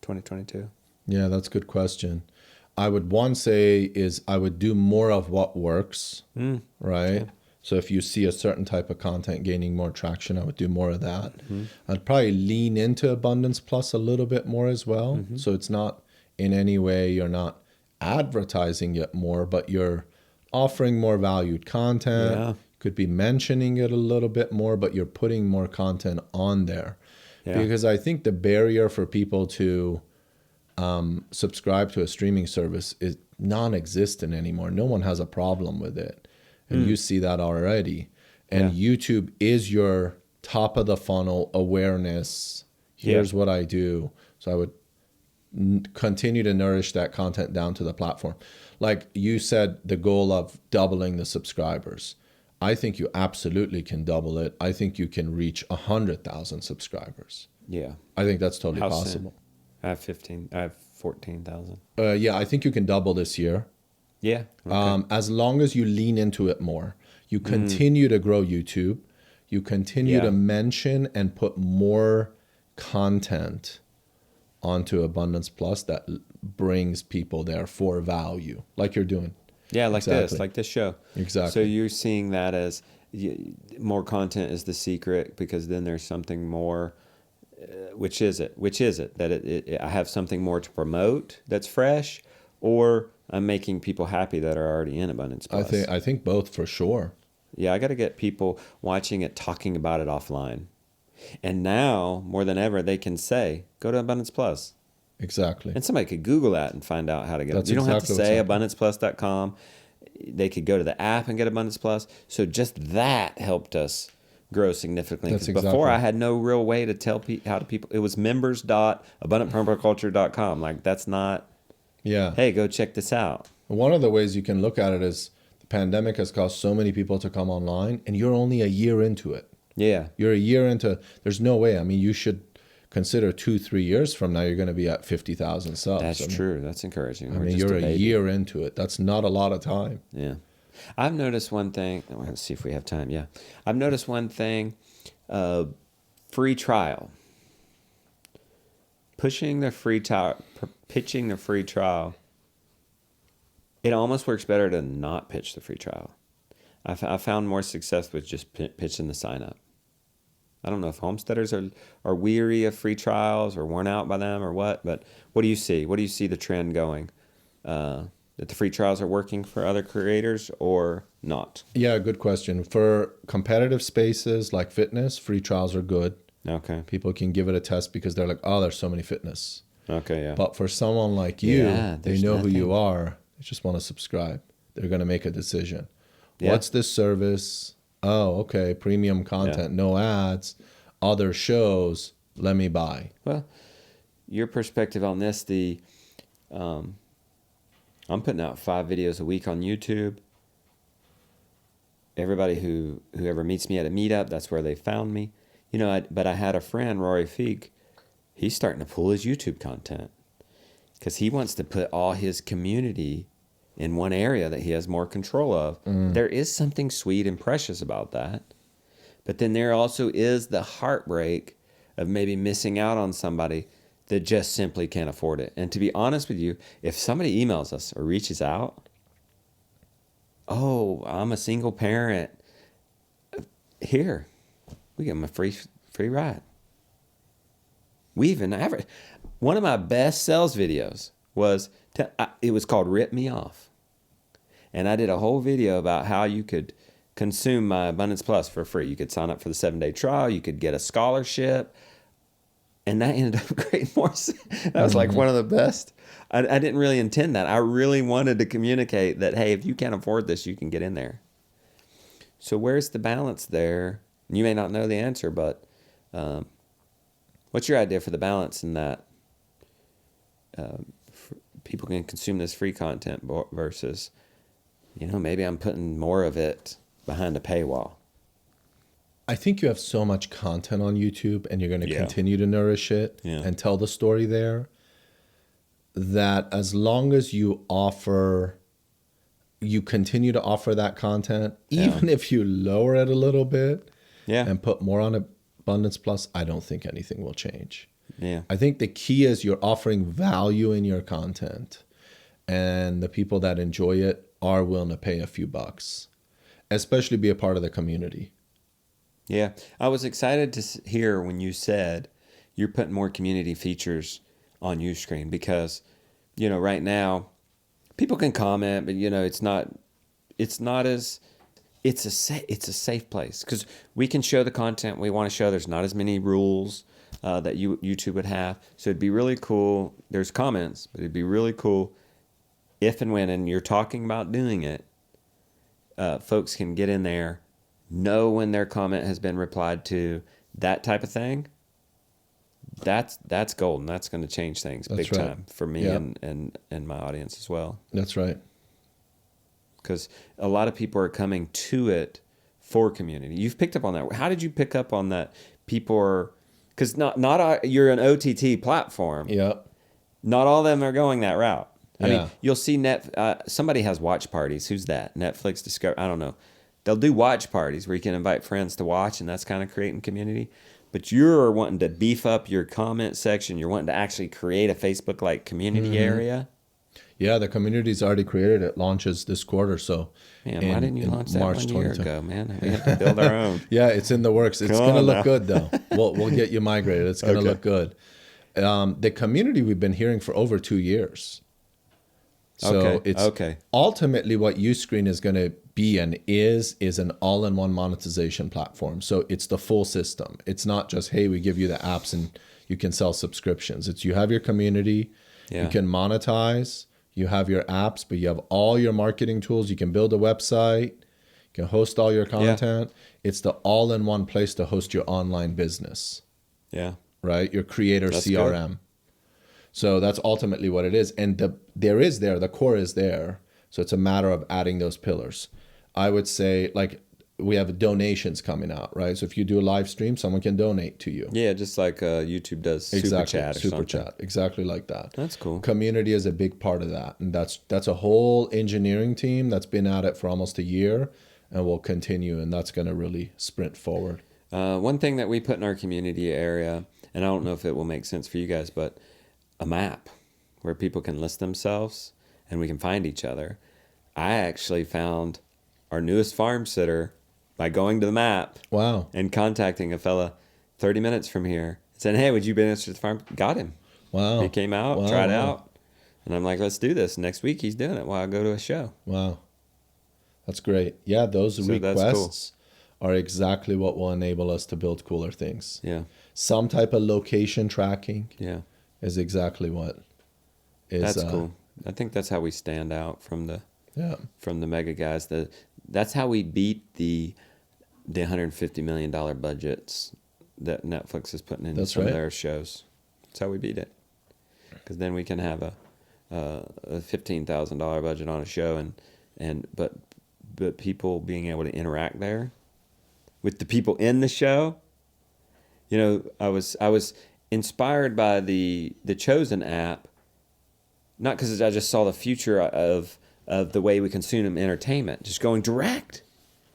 2022? Yeah, that's a good question. I would say I would do more of what works, right? Yeah. So if you see a certain type of content gaining more traction, I would do more of that. Mm-hmm. I'd probably lean into Abundance Plus a little bit more as well. Mm-hmm. So it's not in any way, you're not advertising it more, but you're offering more valued content. Yeah. Could be mentioning it a little bit more, but you're putting more content on there. Yeah. Because I think the barrier for people to subscribe to a streaming service is non-existent anymore. No one has a problem with it. And you see that already. And Yeah. YouTube is your top of the funnel awareness. Here's what I do. So I would continue to nourish that content down to the platform. Like you said, the goal of doubling the subscribers. I think you absolutely can double it. I think you can reach 100,000 subscribers. Yeah. I think that's totally How possible. soon? I have 14,000. Yeah, I think you can double this year. Yeah. Okay. As long as you lean into it more. You continue to grow YouTube. You continue Yeah. to mention and put more content onto Abundance Plus that brings people there for value, like you're doing. Yeah, like Exactly. like this show. Exactly. So you're seeing that as more content is the secret, because then there's something more. Which is it? Which is it? That I have something more to promote that's fresh, or I'm making people happy that are already in Abundance Plus? I think both for sure. Yeah, I got to get people watching it, talking about it offline. And now, more than ever, they can say, go to Abundance Plus. Exactly. And somebody could Google that and find out how to get That's it. You don't have exactly to what's say happening. abundanceplus.com. They could go to the app and get Abundance Plus. So just that helped us grow significantly. That's 'Cause exactly. before, I had no real way to tell how to people. It was members.abundantpermaculture.com. Like, that's not, Yeah. hey, go check this out. One of the ways you can look at it is the pandemic has caused so many people to come online, and you're only a year into it. Yeah. You're a year into. There's no way. I mean, you should consider 2-3 years from now you're going to be at 50,000 subs. That's I mean, true. That's encouraging. I We're mean, just you're a baby. year into it. That's not a lot of time. Yeah. I've noticed one thing. Let's see if we have time. Yeah. I've noticed one thing. Free trial. Pitching the free trial. It almost works better to not pitch the free trial. I found more success with just pitching the sign up. I don't know if homesteaders are weary of free trials or worn out by them or what, but what do you see? What do you see the trend going? That the free trials are working for other creators or not? Yeah, good question. For competitive spaces like fitness, free trials are good. Okay. People can give it a test because they're like, oh, there's so many fitness. Okay, yeah. But for someone like you, Yeah, they there's know who you nothing. are. They just want to subscribe. They're going to make a decision. Yeah. What's this service? Oh, okay. Premium content, no ads, other shows. Let me buy. Well, your perspective on this, I'm putting out 5 videos a week on YouTube. Everybody whoever meets me at a meetup, that's where they found me. But I had a friend, Rory Feig, he's starting to pull his YouTube content because he wants to put all his community in one area that he has more control of. There is something sweet and precious about that. But then there also is the heartbreak of maybe missing out on somebody that just simply can't afford it. And to be honest with you, if somebody emails us or reaches out, oh, I'm a single parent, here, we give them a free ride. We even one of my best sales videos was, it was called Rip Me Off. And I did a whole video about how you could consume my Abundance Plus for free. You could sign up for the 7-day trial. You could get a scholarship. And that ended up creating more. That was like one of the best. I didn't really intend that. I really wanted to communicate that, hey, if you can't afford this, you can get in there. So where's the balance there? You may not know the answer, but what's your idea for the balance in that people can consume this free content versus, maybe I'm putting more of it behind a paywall? I think you have so much content on YouTube and you're going to Yeah. continue to nourish it Yeah. and tell the story there, that as long as you continue to offer that content, even if you lower it a little bit and put more on Abundance Plus, I don't think anything will change. Yeah. I think the key is you're offering value in your content, and the people that enjoy it are willing to pay a few bucks, especially be a part of the community. Yeah. I was excited to hear when you said you're putting more community features on UScreen because, right now people can comment, but it's a safe place because we can show the content we want to show. There's not as many rules that YouTube would have. So it'd be really cool. There's comments, but it'd be really cool if and when, and you're talking about doing it, folks can get in there, know when their comment has been replied to, that type of thing, that's golden. That's going to change things big time for me and my audience as well. That's right. Because a lot of people are coming to it for community. You've picked up on that. How did you pick up on that? People are, because you're an OTT platform. Yeah. Not all of them are going that route. I Yeah. mean, you'll see somebody has watch parties. Who's that? Netflix, Discovery. I don't know. They'll do watch parties where you can invite friends to watch, and that's kind of creating community. But you're wanting to beef up your comment section. You're wanting to actually create a Facebook-like community area. Yeah, the community's already created. It launches this quarter. So, man, why didn't you launch that March 1 year ago, man? We have to build our own. Yeah, it's in the works. It's going to look good, though. We'll get you migrated. It's going to look good. The community we've been hearing for over 2 years. So it's ultimately what UScreen is going to be and is an all-in-one monetization platform. So it's the full system. It's not just, hey, we give you the apps and you can sell subscriptions. It's you have your community, you can monetize, you have your apps, but you have all your marketing tools. You can build a website, you can host all your content. It's the all-in-one place to host your online business. Yeah. Right? Your creator CRM. Good. So that's ultimately what it is. And the core is there. So it's a matter of adding those pillars. I would say, like, we have donations coming out, right? So if you do a live stream, someone can donate to you. Yeah, just like YouTube does Super Chat or Super Chat, exactly like that. That's cool. Community is a big part of that. And that's a whole engineering team that's been at it for almost a year and will continue. And that's going to really sprint forward. One thing that we put in our community area, and I don't know if it will make sense for you guys, but a map where people can list themselves and we can find each other. I actually found our newest farm sitter by going to the map. Wow. And contacting a fella 30 minutes from here. Saying, hey, would you be interested in the farm? Got him. Wow. He came out, tried out. And I'm like, let's do this. Next week he's doing it while I go to a show. Wow. That's great. Yeah, those requests are exactly what will enable us to build cooler things. Yeah. Some type of location tracking is exactly what is. That's cool. I think that's how we stand out from the mega guys. That's how we beat the $150 million budgets that Netflix is putting into some of their shows. That's how we beat it. Because then we can have a $15,000 budget on a show, but people being able to interact there with the people in the show. You know, I was inspired by the Chosen app, not because I just saw the future of the way we consume entertainment, just going direct.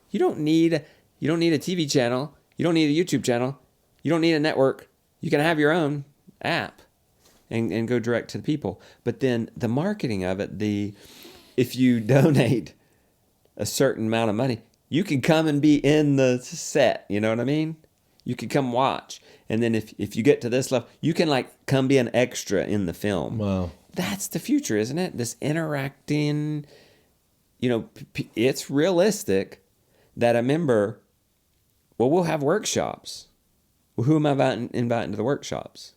You don't need a TV channel. You don't need a YouTube channel. You don't need a network. You can have your own app and go direct to the people. But then the marketing of it, if you donate a certain amount of money, you can come and be in the set. You know what I mean? You can come watch. And then if you get to this level, you can like come be an extra in the film. Wow. That's the future, isn't it? This interacting, it's realistic that a member, we'll have workshops. Well, who am I inviting to the workshops?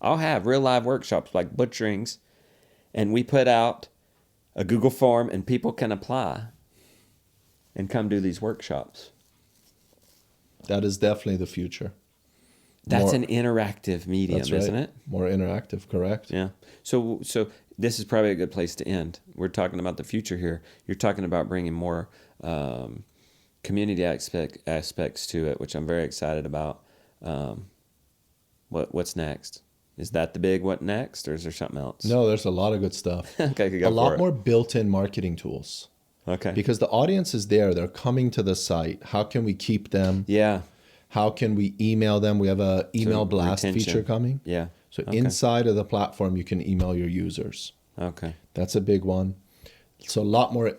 I'll have real live workshops like butcherings, and we put out a Google form and people can apply and come do these workshops. That is definitely the future. That's an interactive medium, isn't it? More interactive, correct. Yeah. So this is probably a good place to end. We're talking about the future here. You're talking about bringing more community aspects to it, which I'm very excited about. What's next? Is that the big what next, or is there something else? No, there's a lot of good stuff. Okay, a lot more built-in marketing tools. Okay. Because the audience is there. They're coming to the site. How can we keep them? Yeah. How can we email them? We have a email blast feature coming. Yeah. So inside of the platform, you can email your users. Okay. That's a big one. So a lot more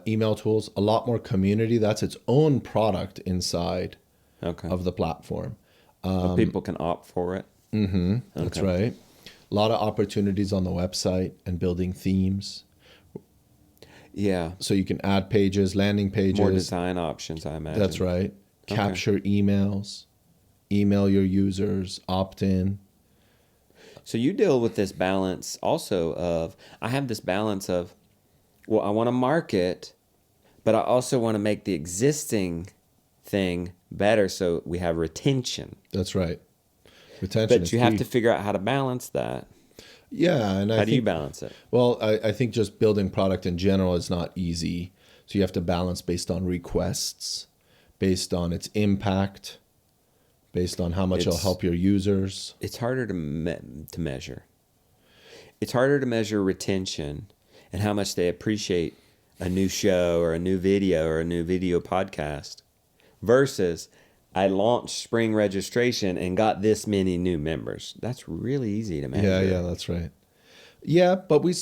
email tools, a lot more community. That's its own product inside of the platform. People can opt for it. Mm-hmm. That's right. A lot of opportunities on the website and building themes. Yeah. So you can add pages, landing pages. More design options, I imagine. That's right. Capture emails, email your users, opt in. So you deal with this balance also of, I have this balance of, well, I want to market, but I also want to make the existing thing better so we have retention. That's right. Retention But is you have key. to figure out how to balance that. Yeah, and How do you balance it? Well, I think just building product in general is not easy. So you have to balance based on requests, based on its impact, based on how much it'll help your users. It's harder to measure. It's harder to measure retention and how much they appreciate a new show or a new video or a new video podcast versus I launched spring registration and got this many new members. That's really easy to measure. Yeah, that's right. Yeah, but we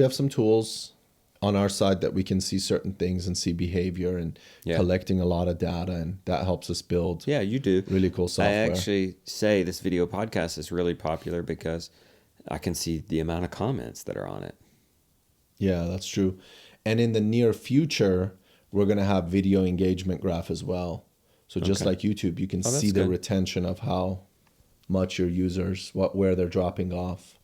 have some tools on our side that we can see certain things and see behavior and collecting a lot of data, and that helps us build. Yeah, you do. Really cool software. I actually say this video podcast is really popular because I can see the amount of comments that are on it. Yeah, that's true. And in the near future, we're going to have video engagement graph as well. So just like YouTube, you can see the retention of how much your users, where they're dropping off.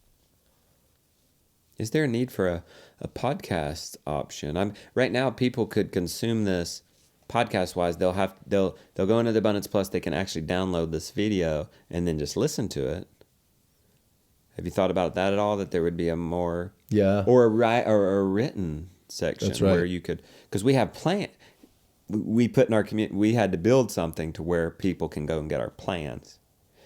Is there a need for a podcast option? Right now people could consume this podcast wise. They'll go into the Abundance Plus. They can actually download this video and then just listen to it. Have you thought about that at all? That there would be a more or a written section where you could, because we have we put in our community, we had to build something to where people can go and get our plans.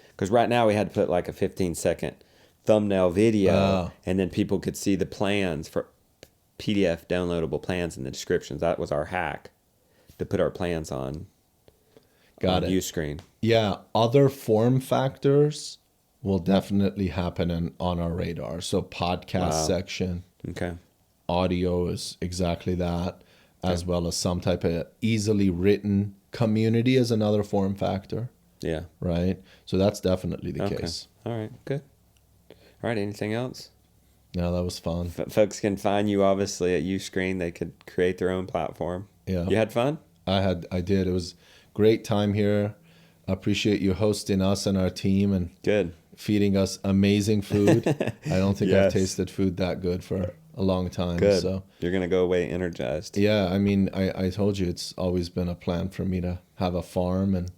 Because right now we had to put like a 15-second thumbnail video, and then people could see the plans for PDF downloadable plans in the descriptions. That was our hack, to put our plans on UScreen. Yeah, other form factors will definitely happen on our radar. So podcast section. Okay. Audio is exactly that, as well as some type of easily written. Community is another form factor. Yeah. Right? So that's definitely the case. All right, good. All right, anything else? No, that was fun. Folks can find you obviously at UScreen. They could create their own platform. Yeah. You had fun? I did. It was great time here. I appreciate you hosting us and our team and feeding us amazing food. I don't think I've tasted food that good for a long time. Good. So you're going to go away energized. Yeah, I mean, I told you it's always been a plan for me to have a farm, and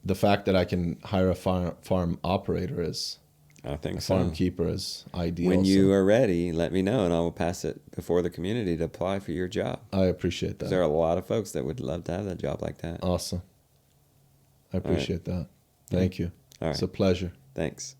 the fact that I can hire a farm operator is, I think farm keeper is ideal. When you are ready, let me know, and I will pass it before the community to apply for your job. I appreciate that. There are a lot of folks that would love to have that job like that. Awesome. I appreciate that. Thank you. All right. It's a pleasure. Thanks.